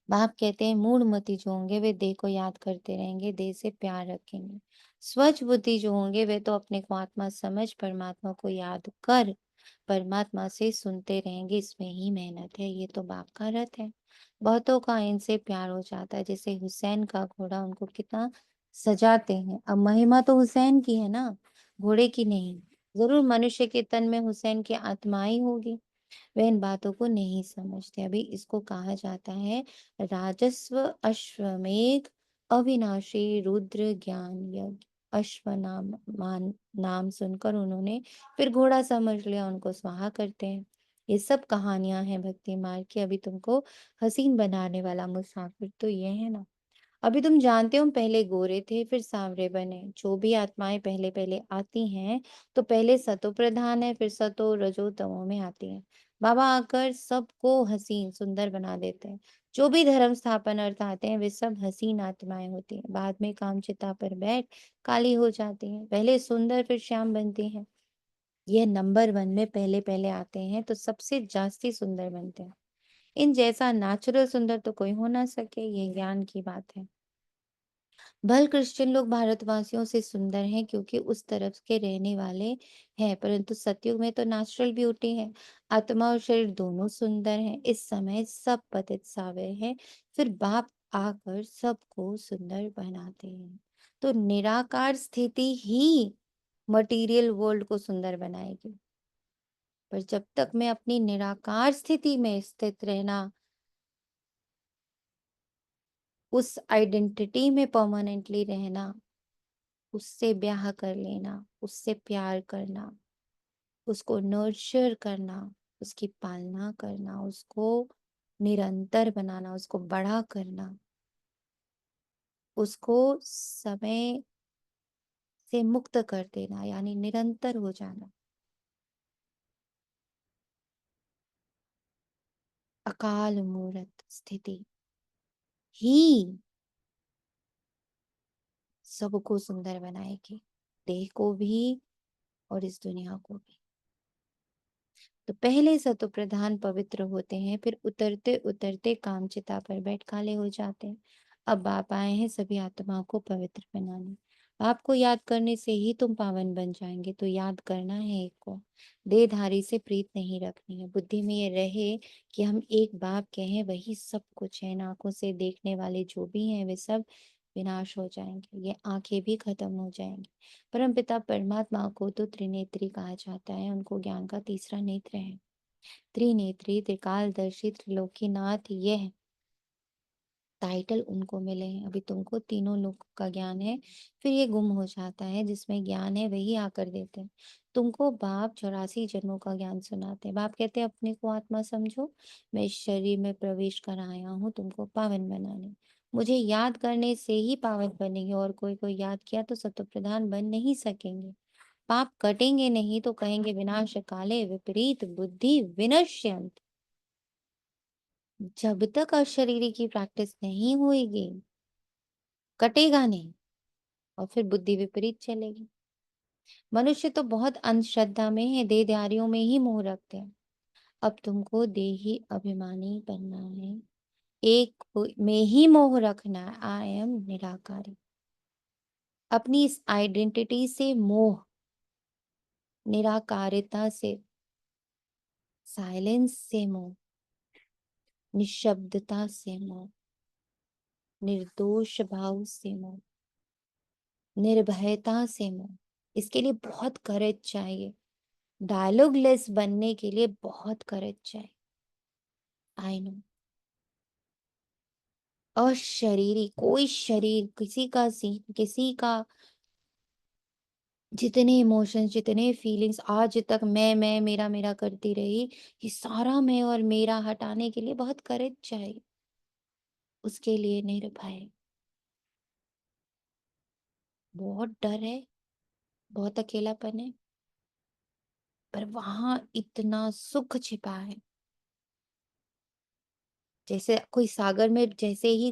बाप कहते हैं मूढ़मती जो होंगे वे देह को याद करते रहेंगे, देह से प्यार रखेंगे। स्वच्छ बुद्धि जो होंगे वे तो अपने को आत्मा समझ परमात्मा को याद कर परमात्मा से सुनते रहेंगे। इसमें ही मेहनत है, ये तो बाप का रथ है। बहुतों का इनसे प्यार हो जाता है, जैसे हुसैन का घोड़ा, उनको कितना सजाते हैं। अब महिमा तो हुसैन की है ना, घोड़े की नहीं। जरूर मनुष्य के तन में हुसैन की आत्मा ही होगी, वे इन बातों को नहीं समझते। अभी इसको कहा जाता है राजस्व अश्वमेध अविनाशी रुद्र ज्ञान यज्ञ। अश्व नाम सुनकर उन्होंने फिर घोड़ा समझ लिया, उनको स्वाहा करते हैं। ये सब कहानियां हैं भक्ति मार्ग की। अभी तुमको हसीन बनाने वाला मुसाफिर तो ये है ना। अभी तुम जानते हो हम पहले गोरे थे फिर सांवरे बने। जो भी आत्माएं पहले पहले आती हैं तो पहले सतो प्रधान है, फिर सतो रजो तमो में आती हैं। बाबा आकर सबको हसीन सुंदर बना देते हैं। जो भी धर्म स्थापन अर्थ आते हैं वे सब हसीन आत्माएं होती हैं, बाद में कामचिता पर बैठ काली हो जाती हैं, पहले सुंदर फिर श्याम बनती हैं। ये नंबर 1 में पहले पहले आते हैं तो सबसे जास्ती सुंदर बनते हैं। इन जैसा नेचुरल सुंदर तो कोई हो ना सके, ये ज्ञान की बात है। भल क्रिश्चियन लोग भारतवासियों से सुंदर हैं क्योंकि उस तरफ के रहने वाले हैं, परंतु सतयुग में तो नेचुरल ब्यूटी है। आत्मा और शरीर दोनों सुंदर हैं। इस समय सब पतित सावे हैं, फिर बाप आकर सबको सुंदर बनाते हैं। तो निराकार स्थिति ही मटेरियल वर्ल्ड को सुंदर बनाएगी। पर जब तक मैं अपनी निराकार स्थिति में स्थित रहना, उस आइडेंटिटी में परमानेंटली रहना, उससे ब्याह कर लेना, उससे प्यार करना, उसको नर्चर करना, उसकी पालना करना, उसको निरंतर बनाना, उसको बड़ा करना, उसको समय से मुक्त कर देना, यानी निरंतर हो जाना, अकाल मूर्त स्थिति। ही सबको सुंदर बनाएगी, देह को भी और इस दुनिया को भी। तो पहले सतो प्रधान पवित्र होते हैं, फिर उतरते उतरते कामचिता पर बैठ काले हो जाते हैं। अब बाप आए हैं सभी आत्माओं को पवित्र बनाने। बाप को याद करने से ही तुम पावन बन जाएंगे। तो याद करना है एक को, देहधारी से प्रीत नहीं रखनी है। बुद्धि में ये रहे कि हम एक बाप के हैं, वही सब कुछ है। इन आंखों से देखने वाले जो भी हैं वे सब विनाश हो जाएंगे, ये आंखें भी खत्म हो जाएंगी। परमपिता परमात्मा को तो त्रिनेत्री कहा जाता है, उनको ज्ञान का तीसरा नेत्र है। त्रिनेत्री, त्रिकालदर्शी, त्रिलोकीनाथ, यह टाइटल उनको मिले हैं। अभी तुमको तीनों लोक का ज्ञान है, फिर ये गुम हो जाता है। जिसमें ज्ञान है वही आकर देते हैं तुमको। बाप 84 जन्मों का ज्ञान सुनाते हैं। बाप कहते हैं अपने को आत्मा समझो, मैं इस शरीर में प्रवेश कर आया हूँ तुमको पावन बनाने। मुझे याद करने से ही पावन बनेंगे, और कोई कोई याद किया तो सत्व प्रधान बन नहीं सकेंगे। पाप कटेंगे नहीं तो कहेंगे विनाश काले विपरीत बुद्धि विनश्यंत। जब तक अशरीरी की प्रैक्टिस नहीं होएगी कटेगा नहीं, और फिर बुद्धि विपरीत चलेगी। मनुष्य तो बहुत अंधश्रद्धा में है, देहधारियों में ही मोह रखते हैं। अब तुमको देही अभिमानी बनना है, एक में ही मोह रखना है। आई एम निराकारी। अपनी इस आइडेंटिटी से मोह, निराकारिता से, साइलेंस से मोह, निशब्दता से मोह, निर्दोष भाव से मोह, निर्भयता से मोह। इसके लिए बहुत करेज चाहिए। डायलॉग लेस बनने के लिए बहुत करेज चाहिए। I know. अशरीरी कोई शरीर, किसी का सीन, किसी का जितने इमोशंस, जितने फीलिंग्स आज तक मैं मेरा मेरा करती रही, ये सारा मैं और मेरा हटाने के लिए बहुत करेज चाहिए। उसके लिए निर्भय, बहुत डर है, बहुत अकेलापन है, पर वहां इतना सुख छिपा है। जैसे कोई सागर में जैसे ही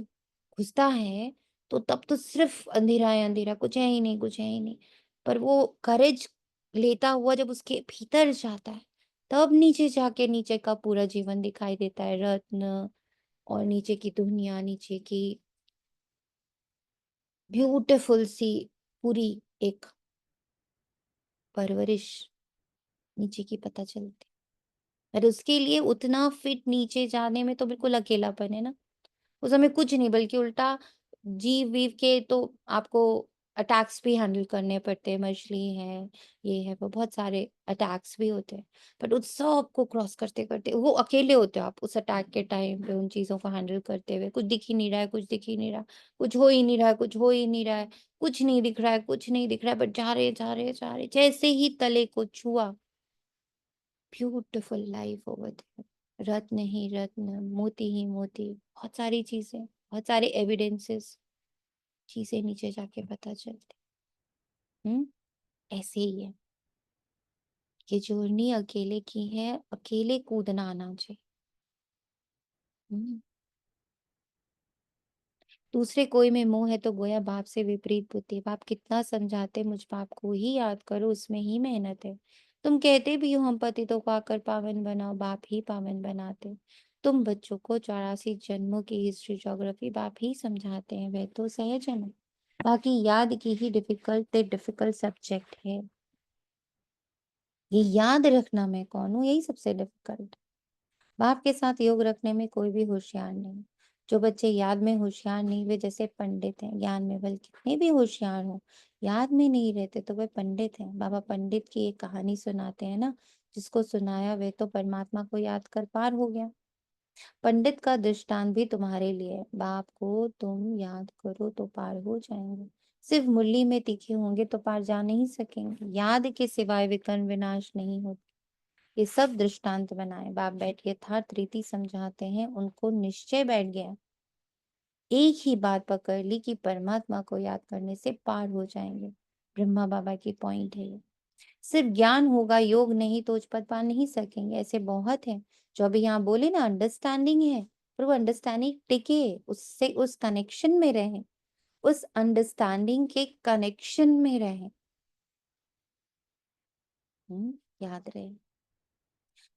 घुसता है तो तब तो सिर्फ अंधेरा है, अंधेरा, कुछ है ही नहीं, कुछ है ही नहीं। पर वो करेज लेता हुआ जब उसके भीतर जाता है, तब नीचे जाके नीचे का पूरा जीवन दिखाई देता है। रत्न और नीचे की दुनिया, नीचे की ब्यूटीफुल सी पूरी एक परवरिश नीचे की पता चलती। और उसके लिए उतना फिट नीचे जाने में तो बिल्कुल अकेलापन है ना। उस समय कुछ नहीं, बल्कि उल्टा जीव वीव के तो आपको अटैक्स भी हैंडल करने पड़ते हैं। मछली है, ये है, वो बहुत सारे अटैक्स भी होते हैं। बट उस सब को क्रॉस करते करते वो अकेले होते हो आप उस अटैक के टाइम पे, उन चीजों को हैंडल करते हुए। कुछ दिख ही नहीं रहा है, कुछ दिख ही नहीं रहा, कुछ हो ही नहीं रहा है, कुछ हो ही नहीं रहा है, कुछ नहीं दिख रहा है, कुछ नहीं दिख रहा है, बट जा रहे जा रहे जा रहे। जैसे ही तले को छुआ, ब्यूटीफुल लाइफ ओवर देयर। रत्न ही रत्न, मोती ही मोती, बहुत सारी चीजें, बहुत सारे एविडेंसेस, चीजें नीचे जाके पता चलती। ऐसे ही है, ये जर्नी अकेले की है, अकेले कूदना आना चाहिए। हम्म। दूसरे कोई में मोह है तो गोया बाप से विपरीत बुद्धि। बाप कितना समझाते, मुझ बाप को ही याद करो, उसमें ही मेहनत है। तुम कहते भी हो हम पतितों को आकर पावन बनाओ, बाप ही पावन बनाते। तुम बच्चों को 84 जन्मों की हिस्ट्री ज्योग्राफी बाप ही समझाते हैं, वह तो सहज है ना। बाकी याद की ही डिफिकल्ट सब्जेक्ट है। ये याद रखना मैं कौन हूँ, यही सबसे डिफिकल्ट। बाप के साथ योग रखने में कोई भी होशियार नहीं। जो बच्चे याद में होशियार नहीं, वे जैसे पंडित हैं। ज्ञान में भले कितने भी होशियार हो, याद में नहीं रहते तो वे पंडित हैं। बाबा पंडित की एक कहानी सुनाते हैं ना, जिसको सुनाया वे तो परमात्मा को याद कर पार हो गया। पंडित का दृष्टांत भी तुम्हारे लिए है। बाप को तुम याद करो तो पार हो जाएंगे। सिर्फ मुरली में तीखे होंगे तो पार जा नहीं सकेंगे। याद के सिवाय विकर्ण विनाश नहीं होते। ये सब दृष्टांत बनाए। बाप बैठ के था रीति समझाते हैं, उनको निश्चय बैठ गया। एक ही बात पकड़ ली कि परमात्मा को याद करने से पार हो जाएंगे। ब्रह्मा बाबा की पॉइंट है ये। सिर्फ ज्ञान होगा, योग नहीं तो उच्च पद पा नहीं सकेंगे। ऐसे बहुत हैं जो अभी यहाँ बोले ना, अंडरस्टैंडिंग है और वो अंडरस्टैंडिंग टिके, उससे उस कनेक्शन में रहें, उस अंडरस्टैंडिंग के कनेक्शन में रहें। याद रहे।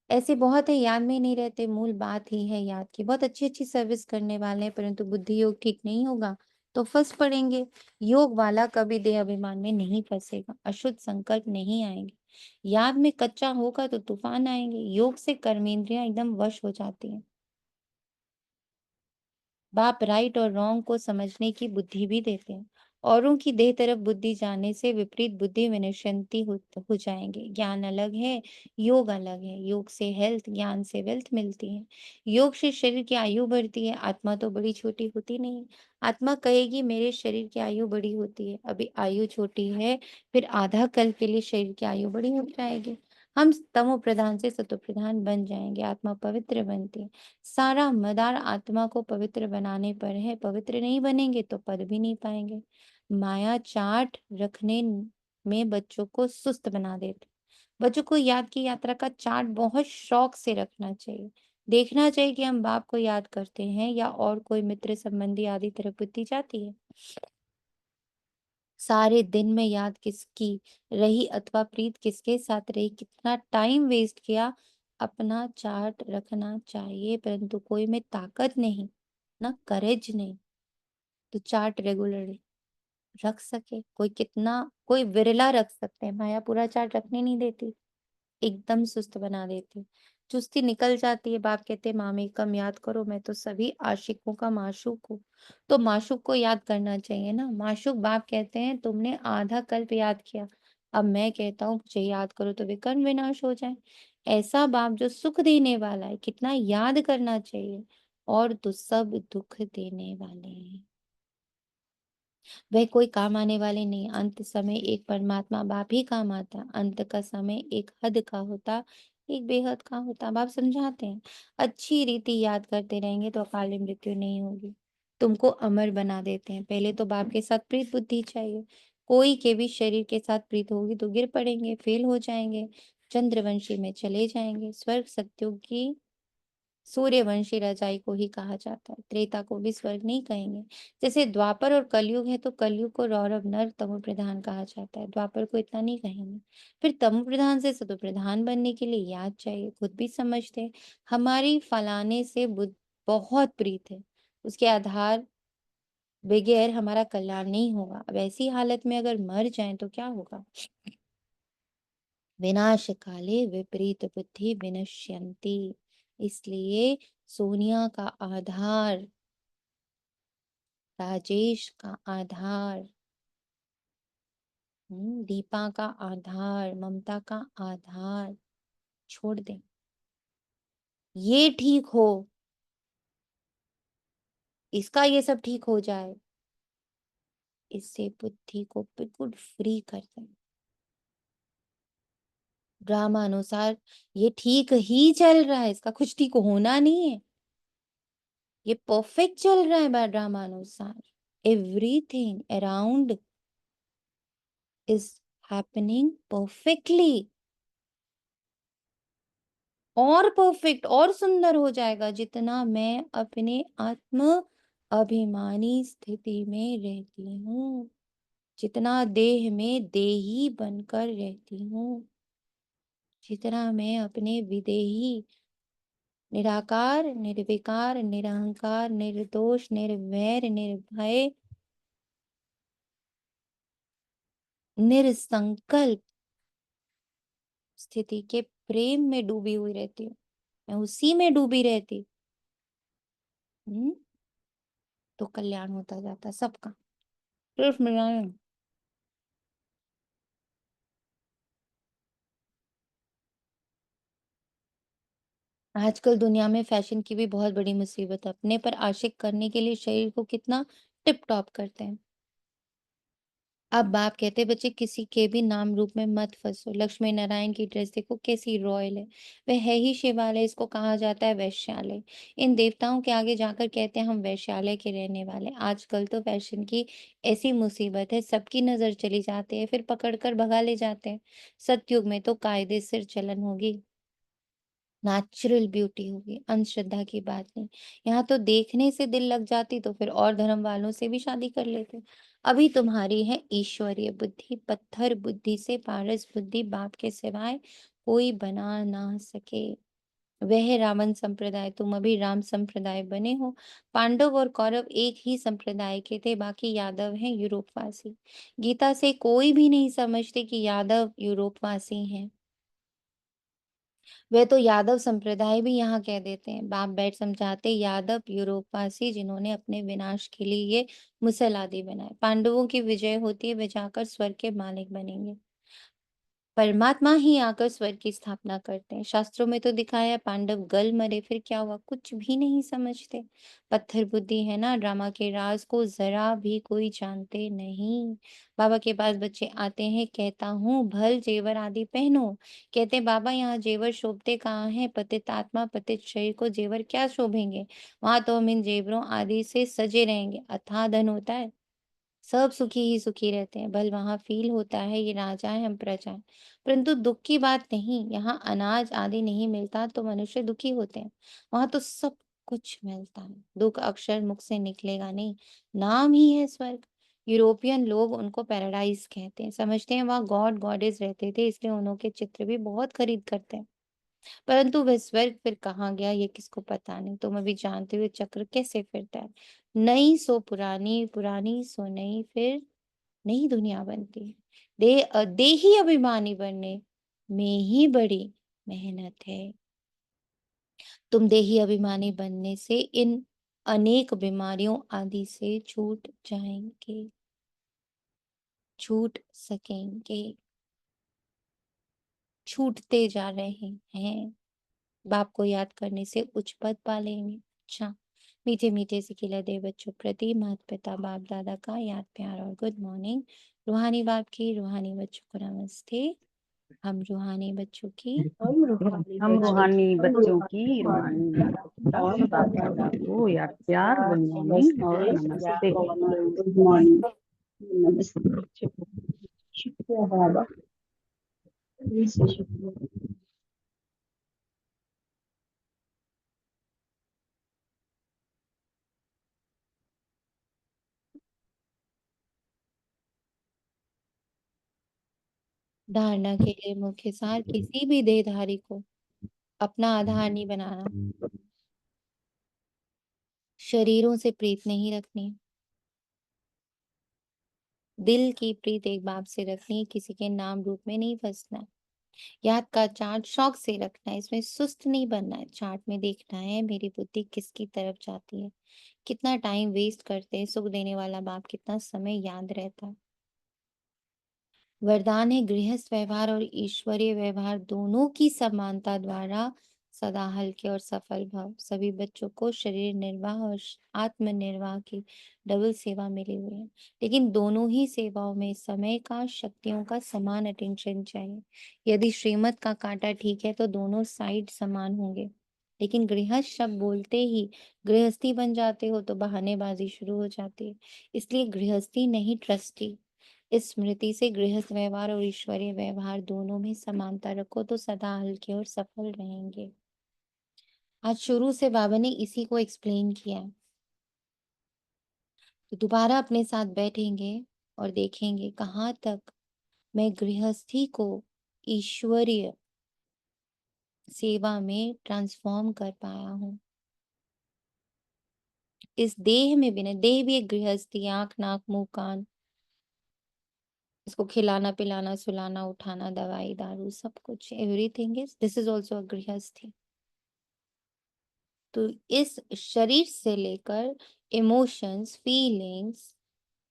ऐसे बहुत है, याद में नहीं रहते, मूल बात ही है याद की। बहुत अच्छी-अच्छी सर्विस करने वाले हैं, परंतु बुद्धि योग ठीक नहीं होगा तो फँस पड़ेंगे। योग वाला कभी देह अभिमान में नहीं फँसेगा, अशुद्ध संकल्प नहीं आएँगे। याद में कच्चा होगा तो तूफान आएँगे। योग से कर्मेंद्रियाँ एकदम वश हो जाती हैं। बाप राइट और रॉन्ग को समझने की बुद्धि भी देते हैं। औरों की देह तरफ बुद्धि जाने से विपरीत बुद्धि विनश्यंती हो जाएंगे। ज्ञान अलग है, योग अलग है। योग से हेल्थ, ज्ञान से वेल्थ मिलती है। योग से शरीर की आयु बढ़ती है। आत्मा तो बड़ी छोटी होती नहीं। आत्मा कहेगी मेरे शरीर की आयु बड़ी होती है, अभी आयु छोटी है, फिर आधा कल के लिए शरीर की आयु बड़ी हो जाएगी। हम तमो प्रधान से सतो प्रधान बन जाएंगे, आत्मा पवित्र बनती है। सारा मदार आत्मा को पवित्र बनाने पर है। पवित्र नहीं बनेंगे तो पद भी नहीं पाएंगे। माया चाट रखने में बच्चों को सुस्त बना देते। बच्चों को याद की यात्रा का चार्ट बहुत शौक से रखना चाहिए। देखना चाहिए कि हम बाप को याद करते हैं या और कोई मित्र संबंधी आदि तरफ बुद्धि जाती है। सारे दिन में याद किसकी रही अथवा प्रीत किसके साथ रही, कितना टाइम वेस्ट किया, अपना चार्ट रखना चाहिए। परंतु कोई में ताकत नहीं, ना करेज नहीं, तो चार्ट रेगुलर रख सके। कोई कितना, कोई विरला रख सकते हैं, माया पूरा चार्ट रखने नहीं देती, एकदम सुस्त बना देती है। चुस्ती निकल जाती है। बाप कहते हैं मामी कम याद करो, मैं तो सभी आशिकों का माशूक हूँ। तो माशूक को याद करना चाहिए ना। माशूक बाप कहते हैं तुमने आधा कल्प याद किया, अब मैं कहता हूँ मुझे याद करो तो विकर्म विनाश हो जाए। ऐसा बाप जो सुख देने वाला है, कितना याद करना चाहिए। और तो सब दुख देने वाले हैं, वह कोई काम आने वाले नहीं। अंत समय एक परमात्मा बाप ही काम आता। अंत का समय एक हद का होता, एक बेहद का होता। बाप समझाते हैं अच्छी रीति याद करते रहेंगे तो अकाल मृत्यु नहीं होगी, तुमको अमर बना देते हैं। पहले तो बाप के साथ प्रीत बुद्धि चाहिए। कोई के भी शरीर के साथ प्रीत होगी तो गिर पड़ेंगे, फेल हो जाएंगे, चंद्रवंशी में चले जाएंगे। स्वर्ग सत्युग की सूर्यवंशी रजाई को ही कहा जाता है, त्रेता को भी स्वर्ग नहीं कहेंगे। जैसे द्वापर और कलयुग है तो कलयुग को रौरव नर तमो प्रधान कहा जाता है, द्वापर को इतना नहीं कहेंगे। फिर तमो प्रधान से सतो प्रधान बनने के लिए याद चाहिए। खुद भी समझते हैं हमारी फलाने से बुद्ध बहुत प्रीत है, उसके आधार बगैर हमारा कल्याण नहीं होगा। अब ऐसी हालत में अगर मर जाए तो क्या होगा। विनाश काले विपरीत बुद्धि विनश्यंती। इसलिए सोनिया का आधार, राजेश का आधार, दीपा का आधार, ममता का आधार छोड़ दें। ये ठीक हो, इसका ये सब ठीक हो जाए, इससे बुद्धि को बिल्कुल फ्री कर दें। ड्रामा अनुसार ये ठीक ही चल रहा है, इसका कुछ ठीक होना नहीं है, ये परफेक्ट चल रहा है ड्रामा अनुसार। Everything around is happening perfectly, और परफेक्ट और सुंदर हो जाएगा जितना मैं अपने आत्म अभिमानी स्थिति में रहती हूँ, जितना देह में देही बनकर रहती हूँ, जितना मैं अपने विदेही निराकार निर्विकार निरहंकार निर्दोष निर्वैर निर्भय निरसंकल्प स्थिति के प्रेम में डूबी हुई रहती हूँ, मैं उसी में डूबी रहती। हम्म तो कल्याण होता जाता सबका, सिर्फ मेरा नहीं। आजकल दुनिया में फैशन की भी बहुत बड़ी मुसीबत है। अपने पर आशिक करने के लिए शरीर को कितना टिप टॉप करते हैं। अब बाप कहते हैं बच्चे किसी के भी नाम रूप में मत फंसो। लक्ष्मी नारायण की ड्रेस देखो कैसी रॉयल है, वह है ही शिवालय, इसको कहा जाता है वैश्यालय। इन देवताओं के आगे जाकर कहते हैं हम वैश्यालय के रहने वाले। आजकल तो फैशन की ऐसी मुसीबत है, सबकी नजर चली जाती है, फिर पकड़ कर भगा ले जाते हैं। सतयुग में तो कायदे सिर चलन होगी। नेचुरल ब्यूटी होगी, अंधश्रद्धा की बात नहीं। यहाँ तो देखने से दिल लग जाती तो फिर और धर्म वालों से भी शादी कर लेते। अभी तुम्हारी है ईश्वरीय बुद्धि, पत्थर बुद्धि से पारस बुद्धि बाप के सिवाय कोई बना ना सके। वह रावण संप्रदाय, तुम अभी राम संप्रदाय बने हो। पांडव और कौरव एक ही संप्रदाय के थे, बाकी यादव हैं यूरोपवासी। गीता से कोई भी नहीं समझते कि यादव यूरोपवासी हैं। वे तो यादव संप्रदाय भी यहाँ कह देते हैं। बाप बैठ समझाते यादव यूरोपवासी जिन्होंने अपने विनाश के लिए ये मुसल आदि बनाए। पांडवों की विजय होती है, वे जाकर स्वर्ग के मालिक बनेंगे। परमात्मा ही आकर स्वर्ग की स्थापना करते हैं। शास्त्रों में तो दिखाया है पांडव गल मरे, फिर क्या हुआ? कुछ भी नहीं समझते। पत्थर बुद्धि है ना, ड्रामा के राज को जरा भी कोई जानते नहीं। बाबा के पास बच्चे आते हैं, कहता हूँ भल जेवर आदि पहनो। कहते हैं बाबा यहाँ जेवर शोभते कहाँ हैं? पतित आत्मा पतित शरीर को जेवर क्या शोभेंगे? वहां तो हम इन जेवरों आदि से सजे रहेंगे। अथाह धन होता है, सब सुखी ही सुखी रहते हैं। बल वहां फील होता है ये राजा है हम प्रजा हैं। परंतु दुख की बात नहीं, यहाँ अनाज आदि नहीं मिलता तो मनुष्य दुखी होते हैं। वहां तो सब कुछ मिलता है, दुख अक्षर मुख से निकलेगा नहीं, नाम ही है स्वर्ग। यूरोपियन लोग उनको पैराडाइज कहते हैं, समझते हैं वहां गॉड गॉडेस रहते थे, इसलिए उन्हों के चित्र भी बहुत खरीद करते हैं। परंतु वह स्वर्ग फिर कहाँ गया ये किसको पता नहीं। तुम अभी जानते हुए चक्र कैसे फिरता है? नई सो पुरानी, पुरानी सो नई, फिर नई दुनिया बनती है। देही अभिमानी बनने में ही बड़ी मेहनत है। तुम देही अभिमानी बनने से इन अनेक बीमारियों आदि से छूट जाएंगे, छूट सकेंगे, छूटते जा रहे हैं। बाप को याद करने से उच्च पद पा लेंगे। अच्छा, मीठे मीठे से खिलते बच्चों प्रति माता पिता बाप दादा का याद प्यार और गुड मॉर्निंग। रूहानी बाप की रूहानी बच्चों को नमस्ते। हम रूहानी बच्चों की हम रूहानी बच्चों की रूहानी माता पिता बाप दादा को याद प्यार गुड मॉर्निंग और नमस्ते। गुड मॉर्निंग, नमस्ते। शुक्रिया बाबा, शुक्रिया। धारणा के लिए मुख्य सार, किसी भी देहधारी को अपना आधार नहीं बनाना, शरीरों से प्रीत नहीं रखनी, दिल की प्रीत एक बाप से रखनी है, किसी के नाम रूप में नहीं फंसना। याद का चार्ट शौक से रखना है, इसमें सुस्त नहीं बनना है। चार्ट में देखना है मेरी बुद्धि किसकी तरफ जाती है, कितना टाइम वेस्ट करते हैं। सुख देने वाला बाप कितना समय याद रहता है। वरदान है गृहस्थ व्यवहार और ईश्वरीय व्यवहार दोनों की समानता द्वारा सदा हल्के और सफल भव। सभी बच्चों को शरीर निर्वाह और आत्मनिर्वाह की डबल सेवा मिली हुई है, लेकिन दोनों ही सेवाओं में समय का शक्तियों का समान अटेंशन चाहिए। यदि श्रीमत का कांटा ठीक है तो दोनों साइड समान होंगे, लेकिन गृहस्थ शब्द बोलते ही गृहस्थी बन जाते हो तो बहानेबाजी शुरू हो जाती है। इसलिए गृहस्थी नहीं ट्रस्टी। इस स्मृति से गृहस्थ व्यवहार और ईश्वरीय व्यवहार दोनों में समानता रखो तो सदा हल्के और सफल रहेंगे। आज शुरू से बाबा ने इसी को एक्सप्लेन किया है, तो दोबारा अपने साथ बैठेंगे और देखेंगे कहाँ तक मैं गृहस्थी को ईश्वरीय सेवा में ट्रांसफॉर्म कर पाया हूँ। इस देह में भी ना, देह भी एक गृहस्थी, आंख नाक मुंह कान, इसको खिलाना पिलाना सुलाना उठाना दवाई दारू सब कुछ, everything is this is also a गृहस्थी। तो इस शरीर से लेकर इमोशंस फीलिंग्स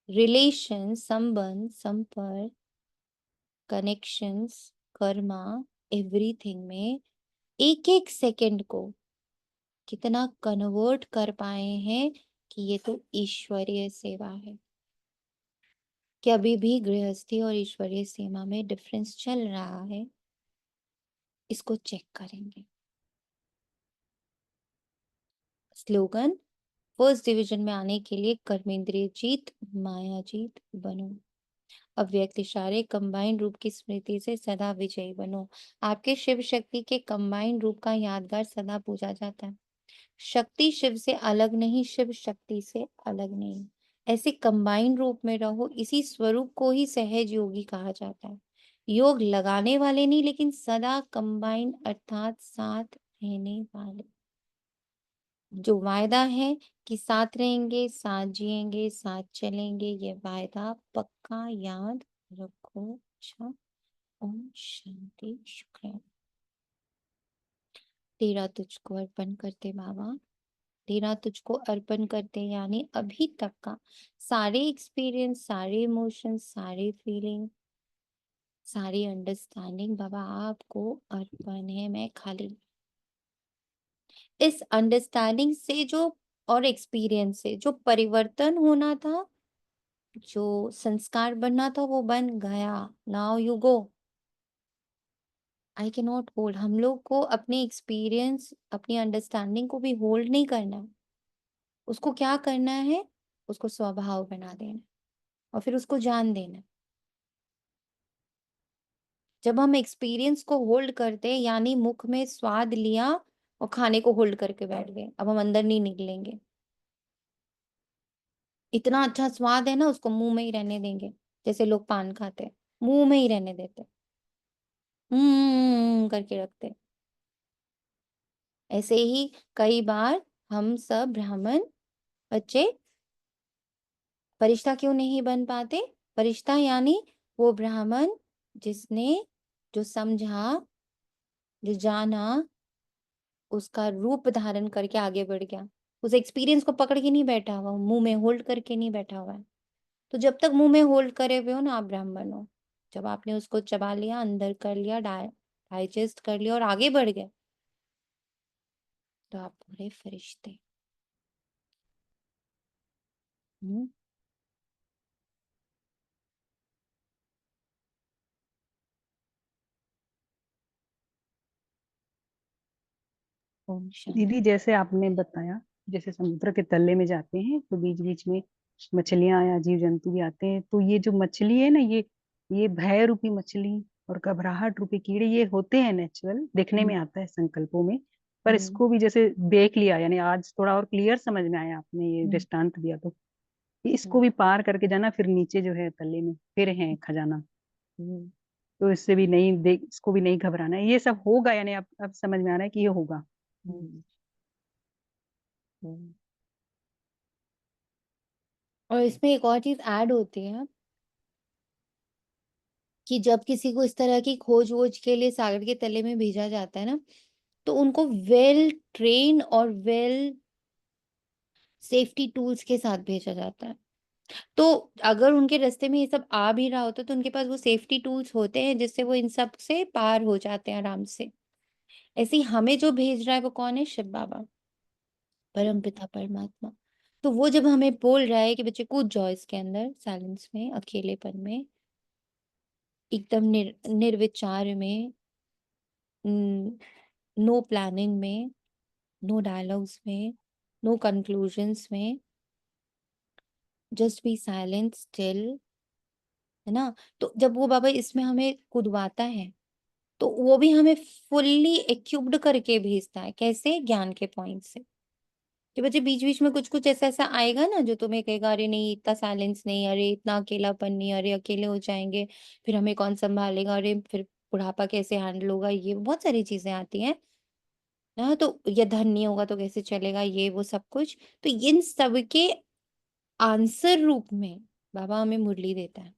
रिलेशन संबंध संपर्क कनेक्शंस कर्मा एवरीथिंग में एक एक सेकंड को कितना कन्वर्ट कर पाए हैं कि ये तो ईश्वरीय सेवा है। कि अभी भी गृहस्थी और ईश्वरीय सेवा में डिफरेंस चल रहा है, इसको चेक करेंगे। स्लोगन, फर्स्ट डिवीजन में आने के लिए कर्मेंद्रिय जीत माया जीत बनो। अव्यक्त इशारे कंबाइंड रूप की स्मृति से सदा विजयी बनो। आपके शिव शक्ति के कंबाइंड रूप का यादगार सदा पूजा जाता है। शक्ति शिव से अलग नहीं, शिव शक्ति से अलग नहीं। ऐसे कंबाइंड रूप में रहो, इसी स्वरूप को ही सहज योगी कहा जाता है। योग लगाने वाले नहीं, लेकिन सदा कंबाइंड अर्थात साथ रहने वाले। जो वायदा है कि साथ रहेंगे, साथ जिएंगे, साथ चलेंगे, ये वायदा पक्का याद रखो। अच्छा, ओम शांति, शुक्र। तेरा तुझको अर्पण करते बाबा, तेरा तुझको अर्पण करते, यानी अभी तक का सारे एक्सपीरियंस, सारे इमोशन, सारे फीलिंग, सारी अंडरस्टैंडिंग बाबा आपको अर्पण है। मैं खाली इस अंडरस्टैंडिंग से जो और एक्सपीरियंस से जो परिवर्तन होना था, जो संस्कार बनना था, वो बन गया। Now you go. I can not hold. हम लोग को अपने एक्सपीरियंस, अपनी अंडरस्टैंडिंग को भी होल्ड नहीं करना है। उसको क्या करना है? उसको स्वभाव बना देना और फिर उसको जान देना। जब हम एक्सपीरियंस को होल्ड करते, यानी मुख में स्वाद लिया और खाने को होल्ड करके बैठ गए, अब हम अंदर नहीं निकलेंगे। इतना अच्छा स्वाद है ना, उसको मुंह में ही रहने देंगे। जैसे लोग पान खाते हैं, मुंह में ही रहने देते, करके रखते। ऐसे ही कई बार हम सब ब्राह्मण बच्चे फरिश्ता क्यों नहीं बन पाते? फरिश्ता यानी वो ब्राह्मण जिसने जो समझा, जो जाना, उसका रूप धारण करके आगे बढ़ गया। उस एक्सपीरियंस को पकड़ के नहीं बैठा हुआ, मुंह में होल्ड करके नहीं बैठा हुआ है। तो जब तक मुंह में होल्ड करे हुए हो ना, आप ब्राह्मण हो। जब आपने उसको चबा लिया, अंदर कर लिया, डाइजेस्ट कर लिया और आगे बढ़ गए, तो आप पूरे फरिश्ते। हम्म। ओम शांति। दीदी जैसे आपने बताया, जैसे समुद्र के तले में जाते हैं तो बीच बीच में मछलियां या जीव जंतु भी आते हैं, तो ये जो मछली है ना, ये भय रूपी मछली और घबराहट रूपी कीड़े, ये होते हैं नेचुरल, देखने में हम्म। आता है संकल्पों में। पर हम्म। इसको भी जैसे देख लिया, यानी आज थोड़ा और क्लियर समझ में आया, आपने ये हम्म। दृष्टांत दिया, तो इसको हम्म। भी पार करके जाना, फिर नीचे जो है तले में फिर है खजाना। हम्म। तो इससे भी नहीं देख, इसको भी नहीं घबराना है, ये सब होगा, यानी अब समझ में आ रहा है कि ये होगा। हम्म। हम्म। और इसमें एक और चीज ऐड होती है कि जब किसी को इस तरह की खोज वोज के लिए सागर के तले में भेजा जाता है ना, तो उनको वेल ट्रेन और वेल सेफ्टी टूल्स के साथ भेजा जाता है। तो अगर उनके रास्ते में ये सब आ भी रहा होता, तो उनके पास वो सेफ्टी टूल्स होते हैं जिससे वो इन सब से पार हो जाते हैं आराम से। ऐसे ही हमें जो भेज रहा है वो कौन है? शिव बाबा, परम पिता परमात्मा। तो वो जब हमें बोल रहा है कि बच्चे कूद जाओ इसके अंदर, साइलेंस में, अकेलेपन में, एकदम निर्विचार में, नो प्लानिंग में, नो डायलॉग्स में, नो कंक्लूजन्स में, जस्ट बी साइलेंट स्टिल, है ना? तो जब वो बाबा इसमें हमें कुदवाता है, तो वो भी हमें फुल्ली एक्यूप्ड करके भेजता है। कैसे? ज्ञान के पॉइंट से। कि बच्चे बीच बीच में कुछ कुछ ऐसा ऐसा आएगा ना, जो तुम्हें कहेगा अरे नहीं, इतना साइलेंस नहीं, अरे इतना अकेलापन नहीं, अरे अकेले हो जाएंगे, फिर हमें कौन संभालेगा, अरे फिर बुढ़ापा कैसे हैंडल होगा, ये बहुत सारी चीजें आती हैं ना। तो ये धन नहीं होगा तो कैसे चलेगा, ये वो सब कुछ। तो इन सब के आंसर रूप में बाबा हमें मुरली देता है।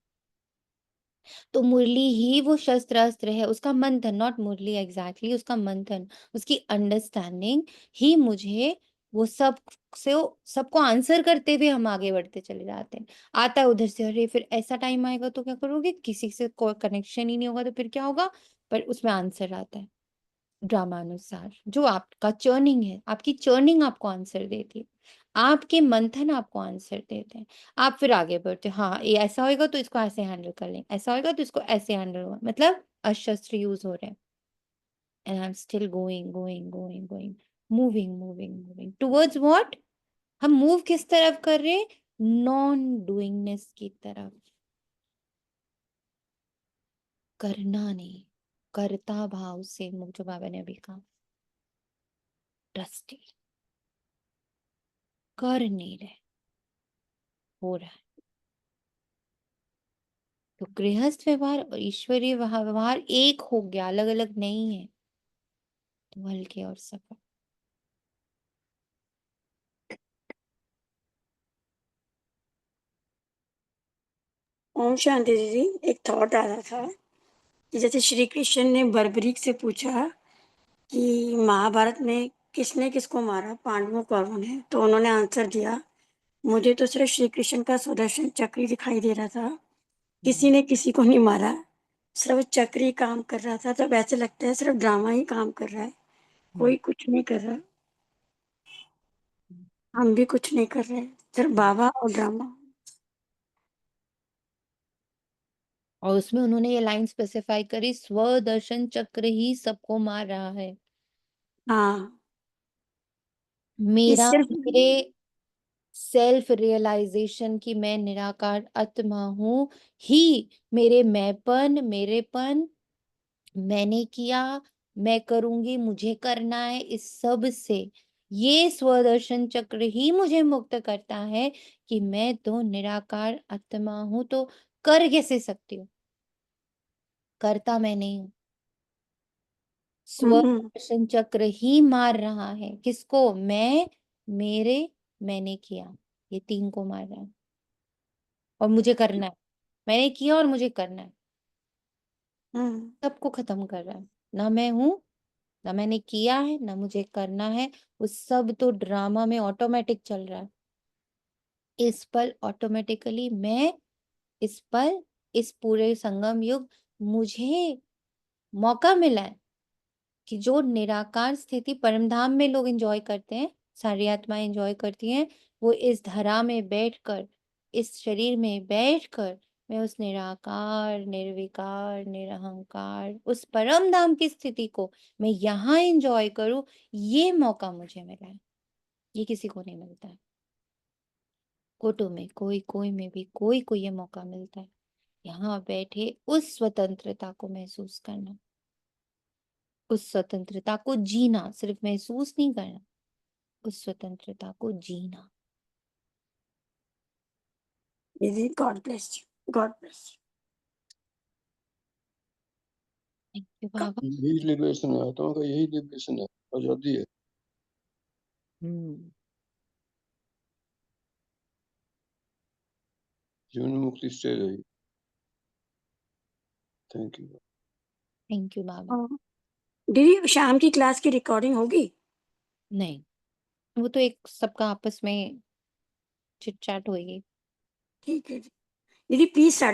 तो मुरली ही वो शस्त्र अस्त्र है, उसका मंथन, नॉट मुरली एग्जैक्टली, उसका मंथन, उसकी अंडरस्टैंडिंग ही मुझे वो सब से सबको आंसर करते हुए हम आगे बढ़ते चले जाते हैं। आता है उधर से, अरे फिर ऐसा टाइम आएगा तो क्या करोगे, किसी से कोई कनेक्शन ही नहीं होगा तो फिर क्या होगा? पर उसमें आंसर आता है ड्रामा अनुसार, जो आपका चर्निंग है, आपकी चर्निंग आपको आंसर देती है, आपके मंथन आपको आंसर देते हैं। आप फिर आगे बढ़ते हो, हाँ ये ऐसा होगा तो इसको ऐसे हैंडल कर लें, ऐसा होगा तो इसको ऐसे हैंडल होगा, मतलब अशस्त्र यूज हो रहे हैं। And I am still going going going going, moving moving moving towards what? हम मूव किस तरफ कर रहे हैं? नॉन डूइंगनेस की तरफ। करना नहीं, कर्ता भाव से, जो बाबा ने अभी कहा, ट्रस्टी, कर नहीं रहे, हो रहा है। तो गृहस्थ व्यवहार और ईश्वरीय व्यवहार एक हो गया, अलग अलग नहीं है। तो हल्के और सफल। ओम शांति दीदी, एक थॉट आ रहा था कि जैसे श्री कृष्ण ने बर्बरीक से पूछा कि महाभारत में किसने किसको मारा, पांडवों कौरवों ने, तो उन्होंने आंसर दिया, मुझे तो सिर्फ श्री कृष्ण का सुदर्शन चक्र ही दिखाई दे रहा था, किसी ने किसी को नहीं मारा, सिर्फ चक्र ही काम कर रहा था। तब ऐसे लगता है सिर्फ ड्रामा ही काम कर रहा है, कोई कुछ नहीं कर रहा, हम भी कुछ नहीं कर रहे, सिर्फ बाबा और ड्रामा। और उसमें उन्होंने ये लाइन स्पेसिफाई करी, स्वदर्शन चक्र ही सबको मार रहा है। हाँ, मेरा, सिर्फ मेरे सेल्फ रियलाइजेशन की मैं निराकार आत्मा हूं ही, मेरे मैंपन, मेरेपन, मैंने किया, मैं करूंगी, मुझे करना है, इस सब से ये स्वदर्शन चक्र ही मुझे मुक्त करता है कि मैं तो निराकार आत्मा हूं। तो कर कैसे सकती हूँ? करता मैं नहीं हूं। स्वदर्शन चक्र ही मार रहा है। किसको? मैं, मेरे, मैंने किया, ये तीन को मार रहा है। और मुझे करना है, मैंने किया और मुझे करना है, सबको खत्म कर रहा है। ना मैं हूं, ना मैंने किया है, ना मुझे करना है। वो सब तो ड्रामा में ऑटोमेटिक चल रहा है। इस पल ऑटोमेटिकली मैं, इस पल, इस पूरे संगम युग मुझे मौका मिला है कि जो निराकार स्थिति परमधाम में लोग एंजॉय करते हैं, सारी आत्माएं एंजॉय करती हैं, वो इस धरा में बैठकर, इस शरीर में बैठकर मैं उस निराकार, निर्विकार, निरहंकार, उस परम धाम की स्थिति को मैं यहाँ एंजॉय करूं। ये मौका मुझे मिला है, ये किसी को नहीं मिलता है। कोटो में कोई, कोई में भी कोई को ये मौका मिलता है, यहाँ बैठे उस स्वतंत्रता को महसूस करना, उस स्वतंत्रता को जीना, सिर्फ महसूस नहीं करना, उस स्वतंत्रता को जीना। दीदी, God bless you, God bless thank you Baba. यही लिबरेशन है, आत्मा का यही लिबरेशन है, आजादी है। जीवन मुक्ति स्टेज है। Thank you. Thank you Baba. You. दीदी, शाम की क्लास की रिकॉर्डिंग होगी? नहीं, वो तो एक सबका आपस में चिट चैट होगी। ठीक है दीदी, प्लीज 3:30